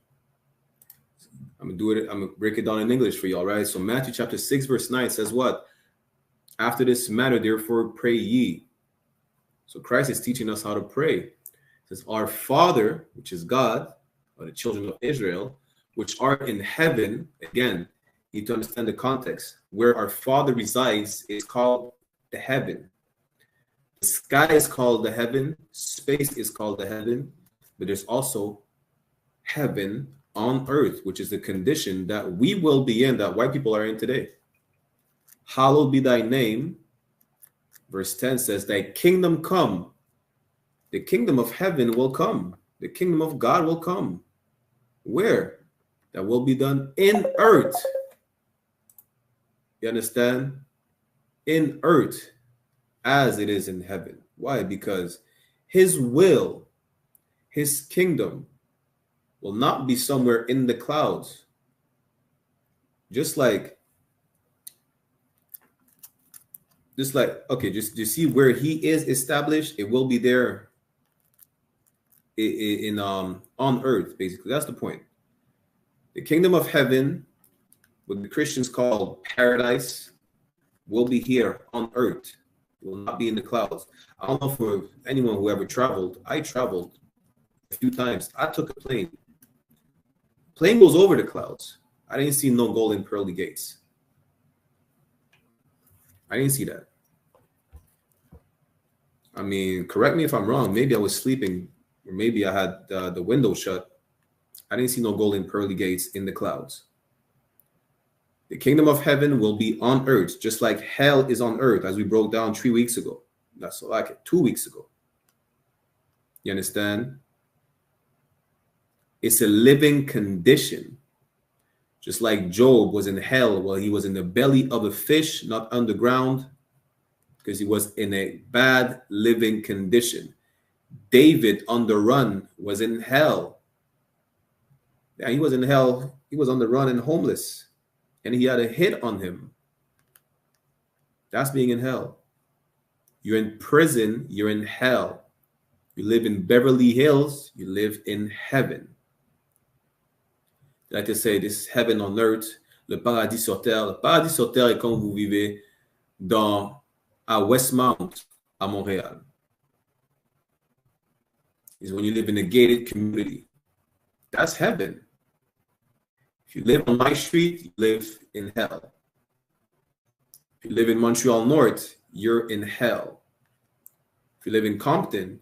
I'm gonna break it down in English for you, all right? So Matthew chapter 6, verse 9 says what? After this manner, therefore, pray ye. So Christ is teaching us how to pray. It says, our Father, which is God, or the children of Israel, which are in heaven. Again, you need to understand the context. Where our Father resides is called the heaven. The sky is called the heaven. Space is called the heaven. But there's also heaven on earth, which is the condition that we will be in, that white people are in today. Hallowed be thy name. Verse 10 says, thy kingdom come. The kingdom of heaven will come. The kingdom of God will come. Where? That will be done in earth. You understand? In earth, as it is in heaven. Why? Because his will, his kingdom, will not be somewhere in the clouds. Just like, okay, just see where he is established, it will be there on earth, basically. That's the point. The kingdom of heaven, what the Christians call paradise, will be here on earth. It will not be in the clouds. I don't know for anyone who ever traveled. I traveled a few times. I took a plane. Plane goes over the clouds. I didn't see no golden pearly gates. I didn't see that. I mean, correct me if I'm wrong. Maybe I was sleeping, or maybe I had the window shut. I didn't see no golden pearly gates in the clouds. The kingdom of heaven will be on earth, just like hell is on earth, as we broke down 3 weeks ago. That's like it, 2 weeks ago. You understand? It's a living condition. Just like Job was in hell while he was in the belly of a fish, not underground, because he was in a bad living condition. David on the run was in hell. Yeah, he was in hell. He was on the run and homeless. And he had a hit on him. That's being in hell. You're in prison, you're in hell. You live in Beverly Hills, you live in heaven. Like to say, this is heaven on earth, le paradis sur terre. Le paradis sur terre est quand vous vivez à Westmount, à Montréal. Is when you live in a gated community. That's heaven. If you live on my street, you live in hell. If you live in Montreal North, you're in hell. If you live in Compton,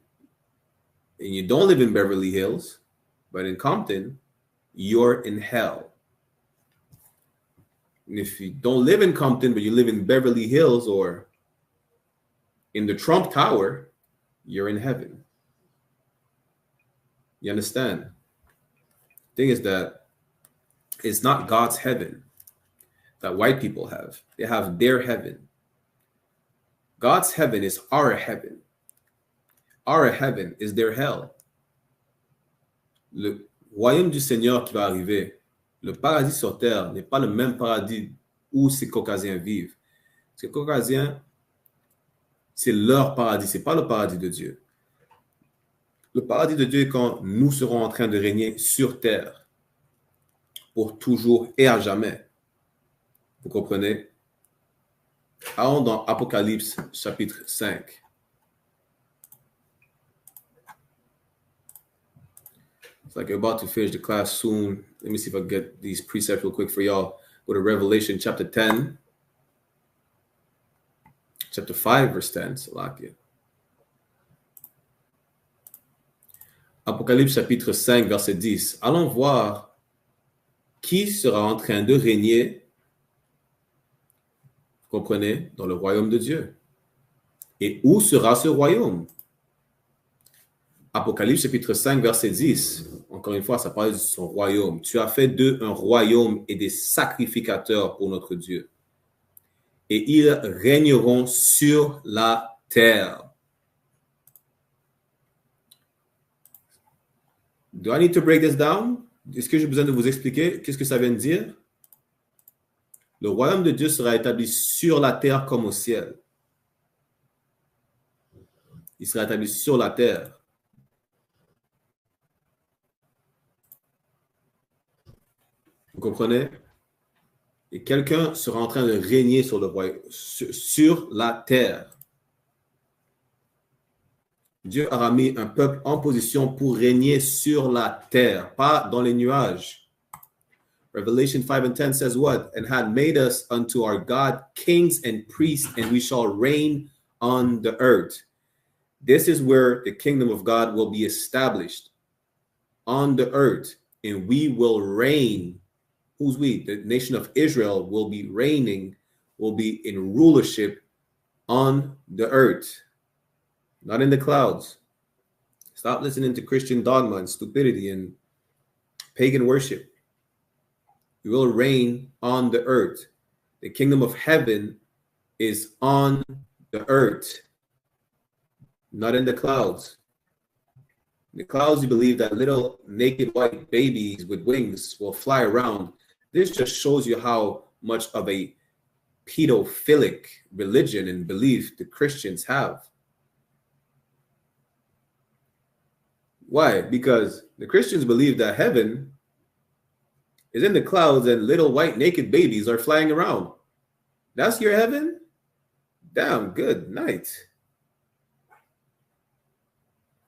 and you don't live in Beverly Hills, but in Compton, you're in hell. And if you don't live in Compton, but you live in Beverly Hills or in the Trump Tower, you're in heaven. You understand? The thing is that it's not God's heaven that white people have. They have their heaven. God's heaven is our heaven. Our heaven is their hell. Le royaume du Seigneur qui va arriver, le paradis sur terre n'est pas le même paradis où ces Caucasiens vivent. Ces Caucasiens, c'est leur paradis, c'est pas le paradis de Dieu. Le paradis de Dieu est quand nous serons en train de régner sur terre pour toujours et à jamais. Vous comprenez? Allons dans Apocalypse chapitre 5. It's like you're about to finish the class soon. Let me see if I can get these precepts real quick for y'all. Go to Revelation chapter 10. Chapter 5, verse 10. Salakia. Apocalypse chapitre 5, verset 10. Allons voir qui sera en train de régner, vous comprenez, dans le royaume de Dieu. Et où sera ce royaume? Apocalypse chapitre 5, verset 10. Encore une fois, ça parle de son royaume. Tu as fait d'eux un royaume et des sacrificateurs pour notre Dieu. Et ils régneront sur la terre. Do I need to break this down? Est-ce que j'ai besoin de vous expliquer qu'est-ce que ça vient de dire? Le royaume de Dieu sera établi sur la terre comme au ciel. Il sera établi sur la terre. Vous comprenez? Et quelqu'un sera en train de régner sur le royaume, sur la terre. Dieu aura mis un peuple en position pour régner sur la terre, pas dans les nuages. Revelation 5 and 10 says what? And had made us unto our God kings and priests, and we shall reign on the earth. This is where the kingdom of God will be established on the earth, and we will reign. Who's we? The nation of Israel will be reigning, will be in rulership on the earth, not in the clouds. Stop listening to Christian dogma and stupidity and pagan worship. We will reign on the earth. The kingdom of heaven is on the earth, not in the clouds. In the clouds, you believe that little naked white babies with wings will fly around. This just shows you how much of a pedophilic religion and belief the Christians have. Why? Because the Christians believe that heaven is in the clouds and little white naked babies are flying around. That's your heaven? Damn, good night.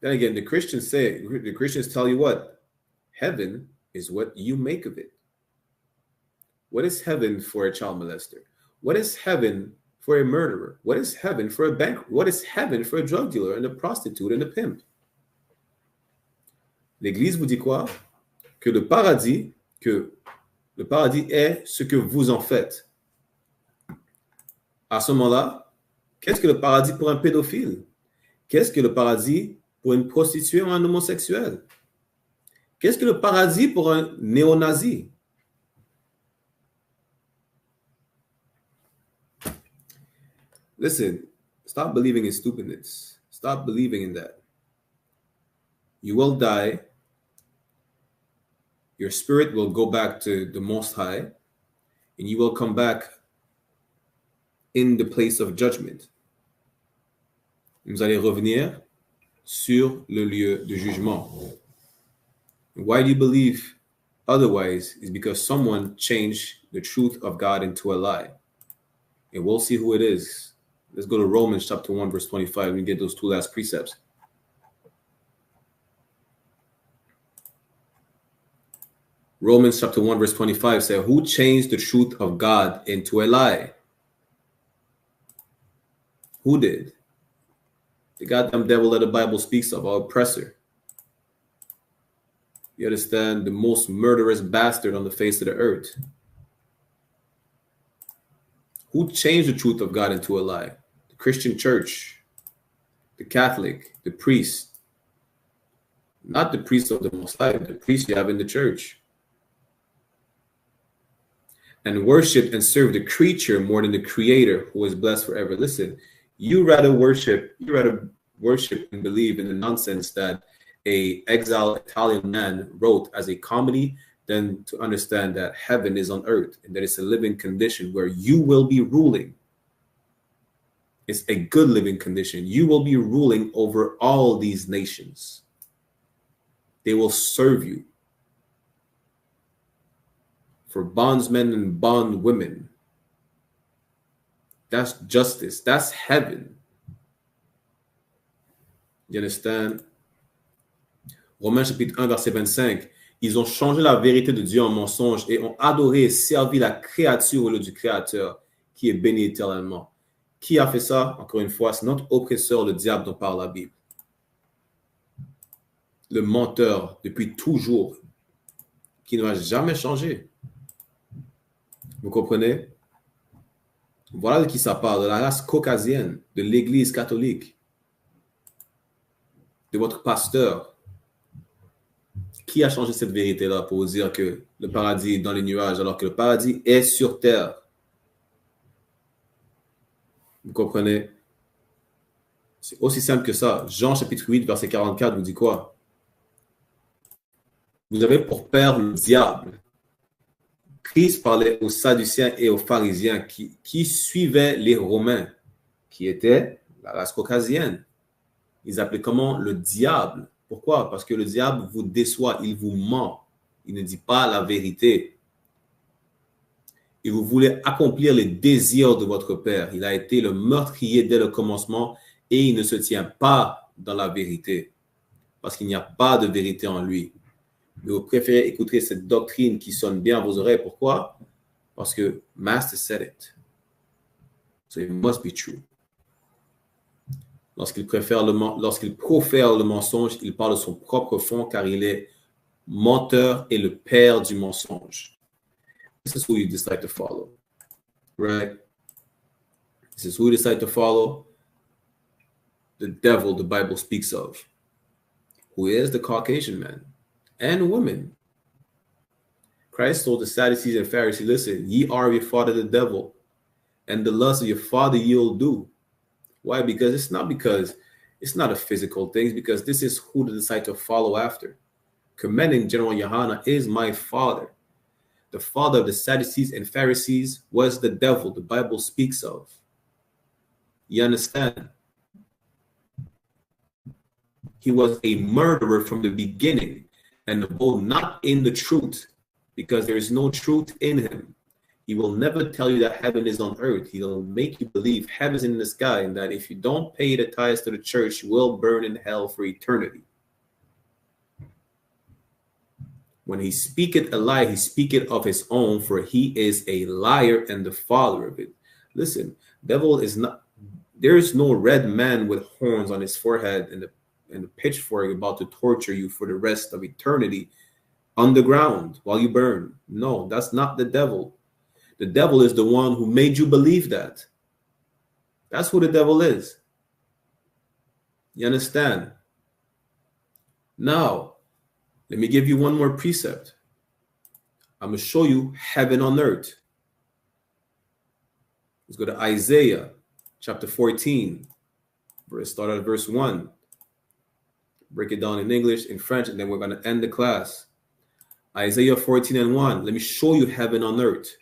Then again, the Christians tell you what? Heaven is what you make of it. What is heaven for a child molester? What is heaven for a murderer? What is heaven for a bank? What is heaven for a drug dealer and a prostitute and a pimp? L'Église vous dit quoi? Que le paradis est ce que vous en faites. À ce moment-là, qu'est-ce que le paradis pour un pédophile? Qu'est-ce que le paradis pour une prostituée ou un homosexuel? Qu'est-ce que le paradis pour un néo-nazi? Listen, stop believing in stupidness. Stop believing in that. You will die. Your spirit will go back to the Most High, and you will come back in the place of judgment. Vous allez revenir sur le lieu de jugement. Why do you believe otherwise? Is because someone changed the truth of God into a lie. And we'll see who it is. Let's go to Romans chapter 1, verse 25. We get those two last precepts. Romans chapter 1, verse 25 says, who changed the truth of God into a lie? Who did? The goddamn devil that the Bible speaks of, our oppressor. You understand? The most murderous bastard on the face of the earth. Who changed the truth of God into a lie? The Christian church, the Catholic, the priest. Not the priest of the Most High, the priest you have in the church. And worship and serve the creature more than the creator who is blessed forever. Listen, You rather worship and believe in the nonsense that a exiled Italian man wrote as a comedy than to understand that heaven is on earth and that it's a living condition where you will be ruling. It's a good living condition. You will be ruling over all these nations. They will serve you. For bondsmen and bondwomen. That's justice. That's heaven. You understand? Romains chapitre 1, verset 25. Ils ont changé la vérité de Dieu en mensonge et ont adoré et servi la créature au lieu du Créateur qui est béni éternellement. Qui a fait ça? Encore une fois, c'est notre oppresseur, le diable, dont parle la Bible. Le menteur depuis toujours, qui ne va jamais changer. Vous comprenez? Voilà de qui ça parle, de la race caucasienne, de l'Église catholique, de votre pasteur. Qui a changé cette vérité-là pour vous dire que le paradis est dans les nuages alors que le paradis est sur terre? Vous comprenez? C'est aussi simple que ça. Jean chapitre 8, verset 44 vous dit quoi? Vous avez pour père le diable. Christ parlait aux Sadducéens et aux pharisiens qui suivaient les Romains, qui étaient la race caucasienne. Ils appelaient comment? Le diable. Pourquoi? Parce que le diable vous déçoit, il vous ment. Il ne dit pas la vérité. Et vous voulez accomplir les désirs de votre père. Il a été le meurtrier dès le commencement et il ne se tient pas dans la vérité. Parce qu'il n'y a pas de vérité en lui. Mais vous préférez écouter cette doctrine qui sonne bien à vos oreilles. Pourquoi? Parce que Master said it. So it must be true. Lorsqu'il profère le mensonge, il parle de son propre fond car il est menteur et le père du mensonge. This is who you decide to follow. Right? This is who you decide to follow. The devil the Bible speaks of. Who is the Caucasian man and woman. Christ told the Sadducees and Pharisees, listen, ye are your father the devil, and the lust of your father you'll do. Why? Because it's not a physical thing, because this is who to decide to follow after. Commending General YAHANNA is my father. The father of the Sadducees and Pharisees was the devil the Bible speaks of. You understand? He was a murderer from the beginning and abode not in the truth, because there is no truth in him. He will never tell you that heaven is on earth. He'll make you believe heaven is in the sky and that if you don't pay the tithes to the church, you will burn in hell for eternity. When he speaketh a lie, he speaketh of his own, for he is a liar and the father of it. Listen, devil is not, there is no red man with horns on his forehead and the pitchfork about to torture you for the rest of eternity underground while you burn. No, that's not the devil. The devil is the one who made you believe that. That's who the devil is. You understand? Now, let me give you one more precept. I'm going to show you heaven on earth. Let's go to Isaiah chapter 14. Start at verse 1. Break it down in English, in French, and then we're going to end the class. Isaiah 14:1. Let me show you heaven on earth.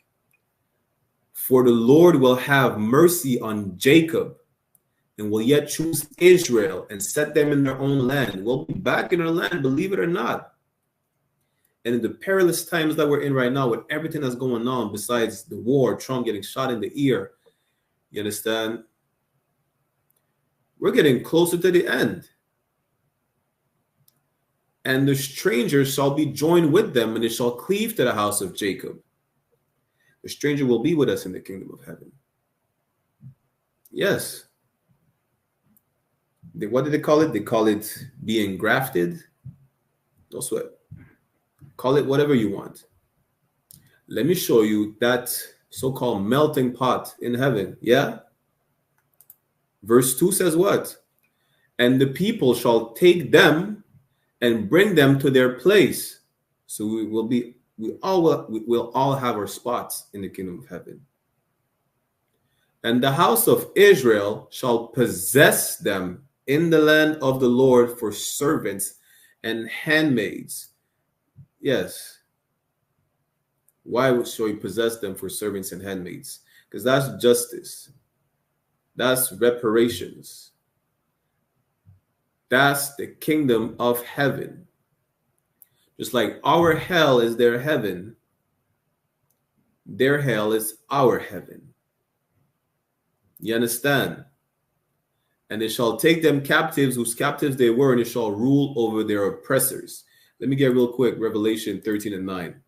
For the Lord will have mercy on Jacob and will yet choose Israel and set them in their own land. We'll be back in our land, believe it or not. And in the perilous times that we're in right now, with everything that's going on, besides the war, Trump getting shot in the ear, you understand? We're getting closer to the end. And the strangers shall be joined with them, and they shall cleave to the house of Jacob. The stranger will be with us in the kingdom of heaven. Yes. What did they call it? They call it being grafted. Don't sweat. Call it whatever you want. Let me show you that so-called melting pot in heaven. Yeah? Verse 2 says what? And the people shall take them and bring them to their place. So we'll all have our spots in the kingdom of heaven. And the house of Israel shall possess them in the land of the Lord for servants and handmaids. Yes. Why shall he possess them for servants and handmaids? Because that's justice. That's reparations. That's the kingdom of heaven. Just like our hell is their heaven, their hell is our heaven. You understand? And they shall take them captives, whose captives they were, and they shall rule over their oppressors. Let me get real quick, Revelation 13 and 9.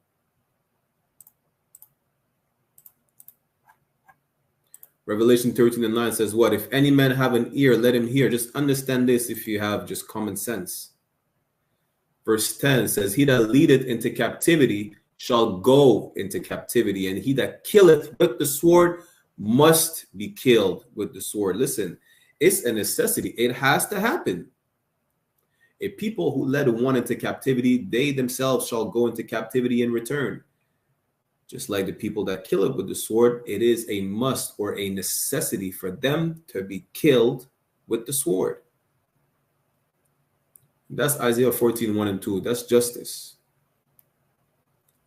Revelation 13 and 9 says what? If any man have an ear, let him hear. Just understand this if you have just common sense. Verse 10 says, he that leadeth into captivity shall go into captivity, and he that killeth with the sword must be killed with the sword. Listen, it's a necessity. It has to happen. A people who led one into captivity, they themselves shall go into captivity in return. Just like the people that kill it with the sword, it is a must or a necessity for them to be killed with the sword. That's Isaiah 14, 1 and 2. That's justice.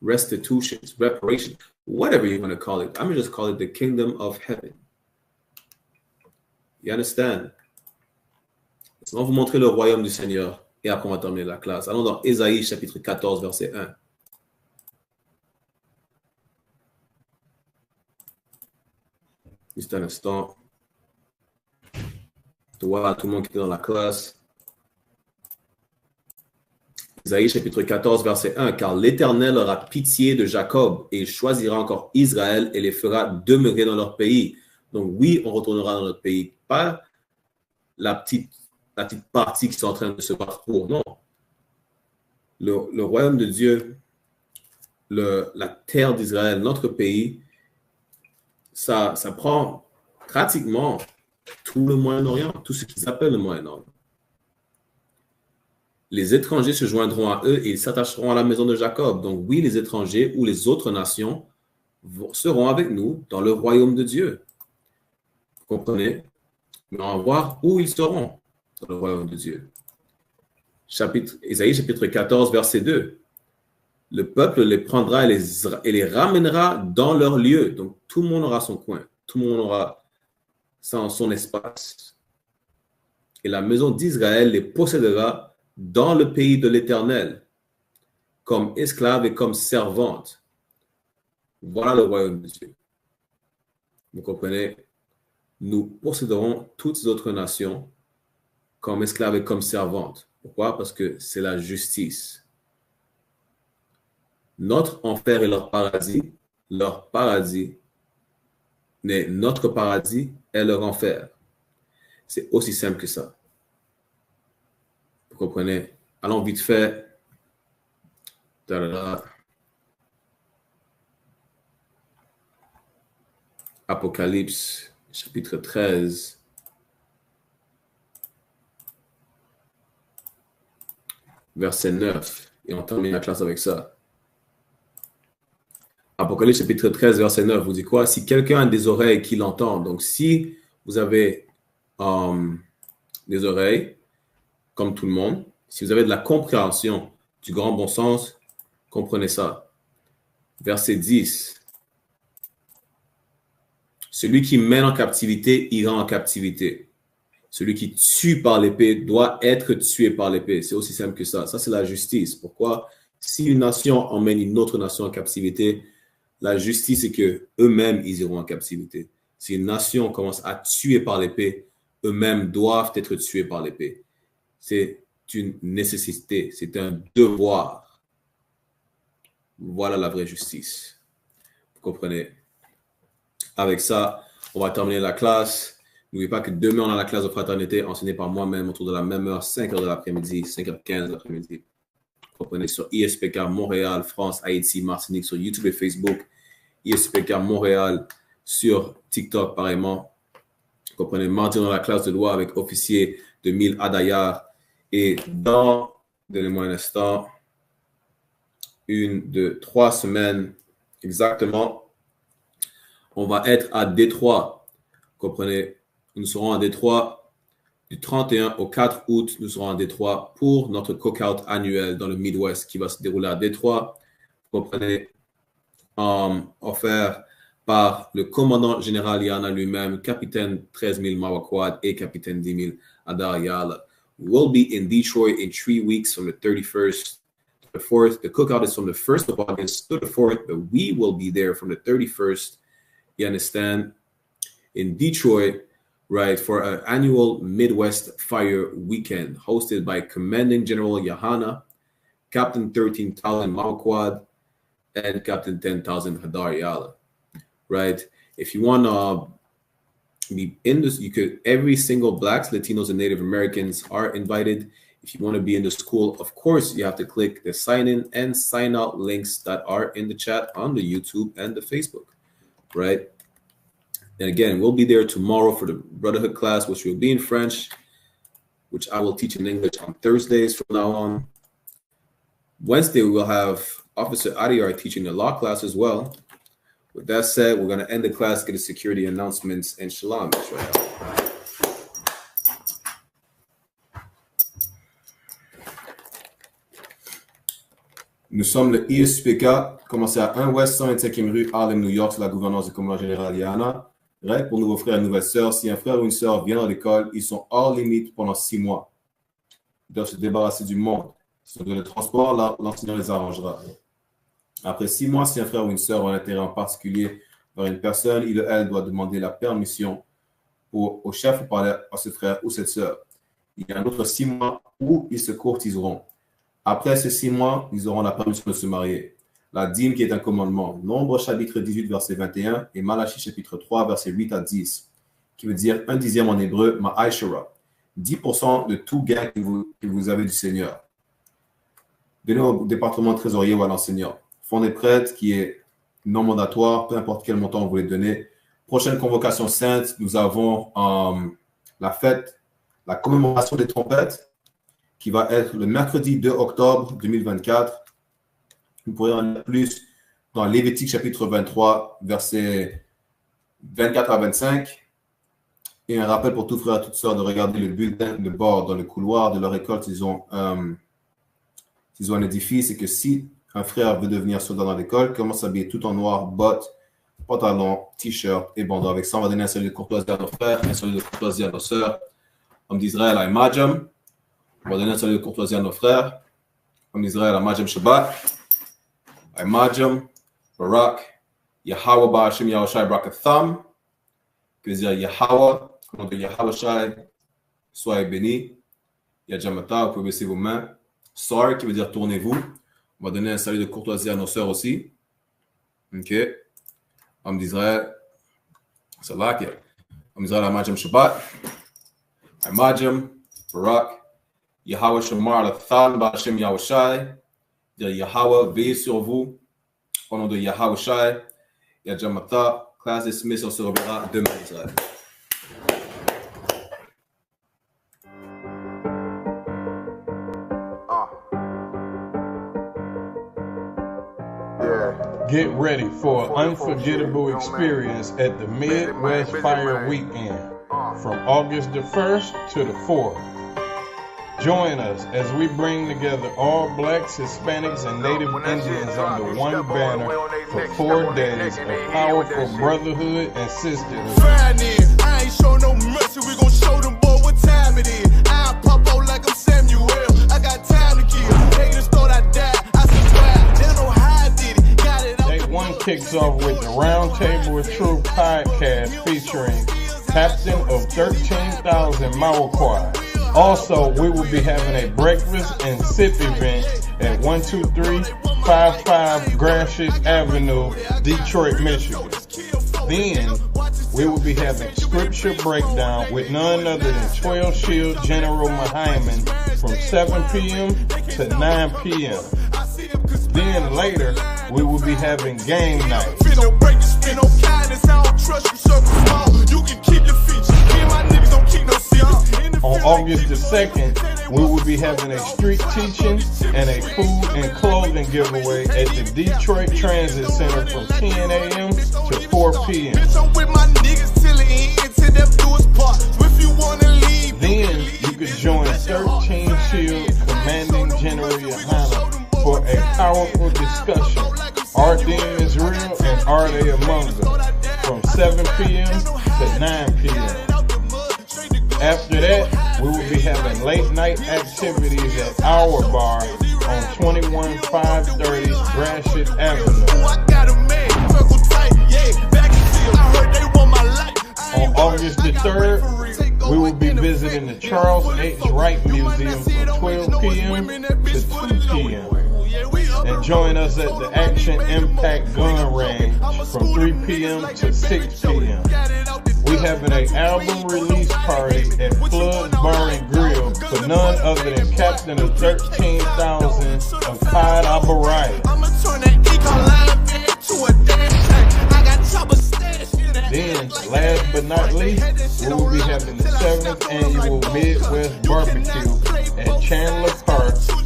Restitutions, reparation, whatever you want to call it. I'm going to just call it the kingdom of heaven. You understand? On va vous montrer le royaume du Seigneur et après on va terminer la classe. Allons dans Ésaïe chapitre 14, verset 1. Juste un instant. Voilà tout le monde qui est dans la classe. Isaïe chapitre 14, verset 1. Car l'Éternel aura pitié de Jacob et il choisira encore Israël et les fera demeurer dans leur pays. Donc oui, on retournera dans notre pays. Pas la petite partie qui sont en train de se battre pour. Non. Le royaume de Dieu, la terre d'Israël, notre pays, ça prend pratiquement tout le Moyen-Orient, tout ce qu'ils appellent le Moyen-Orient. Les étrangers se joindront à eux et ils s'attacheront à la maison de Jacob. Donc oui, les étrangers ou les autres nations seront avec nous dans le royaume de Dieu. Vous comprenez? Mais on va voir où ils seront dans le royaume de Dieu. Isaïe chapitre 14, verset 2. Le peuple les prendra et les ramènera dans leur lieu. Donc tout le monde aura son coin. Tout le monde aura son espace. Et la maison d'Israël les possédera dans le pays de l'Éternel, comme esclaves et comme servantes. Voilà le royaume de Dieu. Vous comprenez? Nous posséderons toutes les autres nations comme esclaves et comme servantes. Pourquoi? Parce que c'est la justice. Notre enfer et leur paradis, mais notre paradis est leur enfer. C'est aussi simple que ça. Vous comprenez? Allons vite fait. Apocalypse, chapitre 13. Verset 9. Et on termine la classe avec ça. Apocalypse, chapitre 13, verset 9. Vous dit quoi? Si quelqu'un a des oreilles qui l'entendent. Donc, si vous avez des oreilles, comme tout le monde, si vous avez de la compréhension du grand bon sens, comprenez ça. Verset 10. Celui qui mène en captivité ira en captivité. Celui qui tue par l'épée doit être tué par l'épée. C'est aussi simple que ça. Ça, c'est la justice. Pourquoi? Si une nation emmène une autre nation en captivité, la justice, c'est qu'eux-mêmes, ils iront en captivité. Si une nation commence à tuer par l'épée, eux-mêmes doivent être tués par l'épée. C'est une nécessité, c'est un devoir. Voilà la vraie justice. Vous comprenez? Avec ça, on va terminer la classe. N'oubliez pas que demain, on a la classe de fraternité enseignée par moi-même autour de la même heure, 5h de l'après-midi, 5h15 de l'après-midi. Vous comprenez? Sur I.S.U.P.K, Montréal, France, Haïti, Martinique, sur YouTube et Facebook. I.S.U.P.K, Montréal, sur TikTok, pareillement. Vous comprenez? Mardi, on a la classe de loi avec officier de 1000 Adayar. Et donnez-moi un instant, 1, 2, 3 semaines exactement, on va être à Détroit Comprenez, nous serons à Détroit du 31 au 4 août. Nous serons à Détroit pour notre cookout annuel dans le Midwest qui va se dérouler à Détroit. Comprenez, offert par le commandant général YAHANNA lui-même, capitaine 13 000 Mawakwad et capitaine 10 000 Adar Yala. We will be in Detroit in 3 weeks from the 31st to the 4th. The cookout is from the 1st of August to the 4th, but we will be there from the 31st, you understand, in Detroit, right, for an annual Midwest Fire Weekend hosted by Commanding General YAHANNA, Captain 13,000 Mawakwad, and Captain 10,000 Hadar Yala, right? If you want to be in this, you could, every single Blacks, Latinos, and Native Americans are invited. If you want to be in the school, of course, you have to click the sign in and sign out links that are in the chat on the YouTube and the Facebook, right? And again, we'll be there tomorrow for the Brotherhood class, which will be in French, which I will teach in English on Thursdays from now on. Wednesday, we will have Officer Adiyar teaching the law class as well. With that said, we're going to end the class, get the security announcements, and shalom. Nous sommes le I.S.U.P.K, commencé à 1 Ouest 125e rue, Harlem, New York, sous la gouvernance du commandant général YAHANNA. Règle pour nouveaux frères et nouvelles sœurs, si un frère ou une sœur vient à l'école, ils sont hors limite pendant 6 mois. Ils doivent se débarrasser du monde. Si on doit le transport, l'enseignant les arrangera. Après 6 mois, si un frère ou une sœur a un intérêt en particulier vers une personne, il ou elle doit demander la permission au chef pour parler à ce frère ou cette sœur. Il y a un autre 6 mois où ils se courtiseront. Après ces 6 mois, ils auront la permission de se marier. La dîme qui est un commandement. Nombre chapitre 18, verset 21 et Malachie chapitre 3, verset 8 à 10, qui veut dire 1/10 en hébreu, ma'aishara, 10% de tout gain que vous avez du Seigneur. Donnez au département trésorier ou à l'enseignant. Fonds des prêtres qui est non mandatoire, peu importe quel montant vous voulez donner. Prochaine convocation sainte, nous avons la fête, la commémoration des trompettes, qui va être le mercredi 2 octobre 2024. Vous pourrez en lire plus dans Lévitique chapitre 23, versets 24 à 25. Et un rappel pour tout frère et toute sœur de regarder le bulletin de bord dans le couloir de leur école s'ils ont un édifice, et que si un frère veut devenir soldat dans l'école, commence à s'habiller tout en noir, bottes, pantalon, t-shirt et bandeau. Avec ça, on va donner un salut de courtoisie à nos frères, un salut de courtoisie à nos sœurs. Homme d'Israël, à Imajam. On va donner un salut de courtoisie à nos frères. Homme d'Israël, à Majam Shabbat. Imajam, Barak, Yahweh Ba'ashim Yahushai Brakatham. Que dire Yahweh, au nom de Yahushai, soyez bénis. Yajamata, vous pouvez baisser vos mains. Sar, qui veut dire tournez-vous. On va donner un salut de courtoisie à nos sœurs aussi. Ok. Homme d'Israël. Salakia. Homme d'Israël, Amajam Shabbat. Amajam, Barak. Yahweh Shamar Lathan Ba'ashem Yahushai. Dire Yahweh, veillez sur vous. Au nom de Yahushai. Yajamata. Classe de Smith, on se reverra demain, Israël.
Get ready for an unforgettable experience at the Midwest Fire Weekend from August the 1st to the 4th. Join us as we bring together all Blacks, Hispanics, and Native Indians under one banner for 4 days of powerful brotherhood and sisterhood.
I ain't show no mercy, we gon' show them boy what time it is. I pop out like I'm Samuel, I got time to kill. They just thought I died, I survived, they don't know how I did it. Got it
Day 1 kicks off with the Round Table of Truth podcast featuring Captain of 13,000 Mawakwad. Also, we will be having a breakfast and sip event at 12355 Gratiot Avenue, Detroit, Michigan. Then, we will be having scripture breakdown with none other than 12 Shield General Muhammad from 7 p.m. to 9 p.m. Then later, we will be having game night. On August the 2nd, we will be having a street teaching and a food and clothing giveaway at the Detroit Transit Center from 10 a.m. to 4 p.m.
till death do us part. So if you wanna leave,
then you could join 13 Shield Commanding General YAHANNA for a powerful discussion. Are demons real and are they among us? From 7 p.m. to 9 p.m. After that, we will be having late night activities at our bar on 21530 Gratiot Avenue. On August the 3rd, we will be visiting the Charles H. Wright Museum from 12 p.m. to 2 p.m. And join us at the I.S.U.P.K gun range from 3 p.m. to 6 p.m. We having an album release party at Flood Bar and Grill for none other than Captain of 13,000 of Tide Operator. Then, last but not least, we will be having the 7th annual Midwest Barbecue at Chandler Park from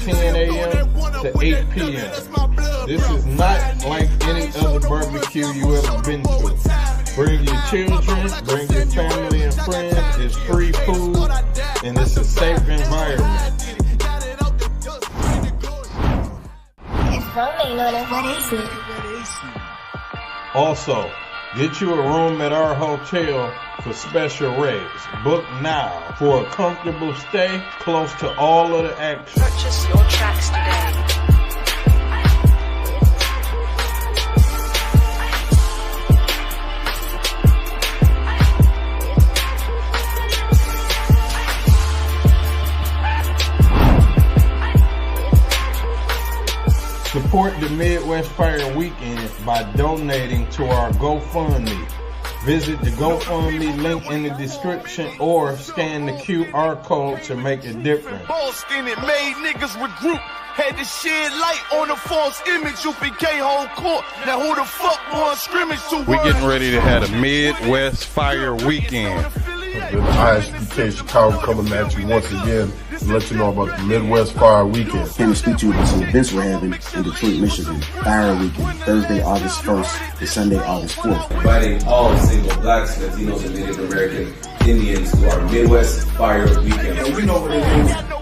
10 a.m. to 8 p.m. This is not like any other barbecue you ever been to. Bring your children, bring your family and friends. It's free food and it's a safe environment.
What is it?
Also, get you a room at our hotel for special rates. Book now for a comfortable stay close to all of the action.
Purchase your tracks today.
Support the Midwest Fire Weekend by donating to our GoFundMe. Visit the GoFundMe link in the description or scan the QR code to make a difference.
Boston, it made niggas regroup. Had to shed light on a false image. U.P.K whole court. Now who the fuck won scrimmage to?
We getting ready to have a Midwest Fire Weekend.
The I.S.U.P.K Chicago coming at you once again to let you know about the Midwest Fire Weekend.
Came to speak to you about some events we're having in Detroit, Michigan. Fire Weekend, Thursday, August 1st to Sunday, August 4th.
Inviting all single blacks, Latinos, and Native American Indians to our Midwest Fire Weekend.
And you know what it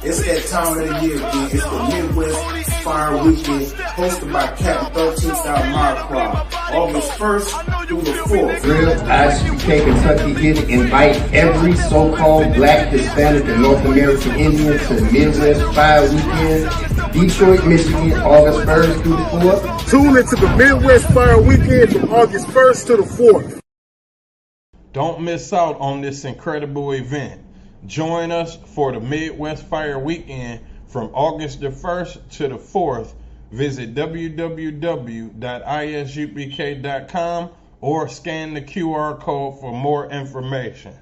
is. It's that time of the year again. It's the Midwest Fire Weekend, hosted by Captain 13th Out Marquard, August 1st through the 4th.
Real I.S.U.P.K Kentucky here to invite every so-called Black, Hispanic, and North American Indian to the Midwest Fire Weekend, Detroit, Michigan, August 1st through the 4th.
Tune into the Midwest Fire Weekend from August 1st to the 4th.
Don't miss out on this incredible event. Join us for the Midwest Fire Weekend from August the 1st to the 4th. Visit www.isupk.com or scan the QR code for more information.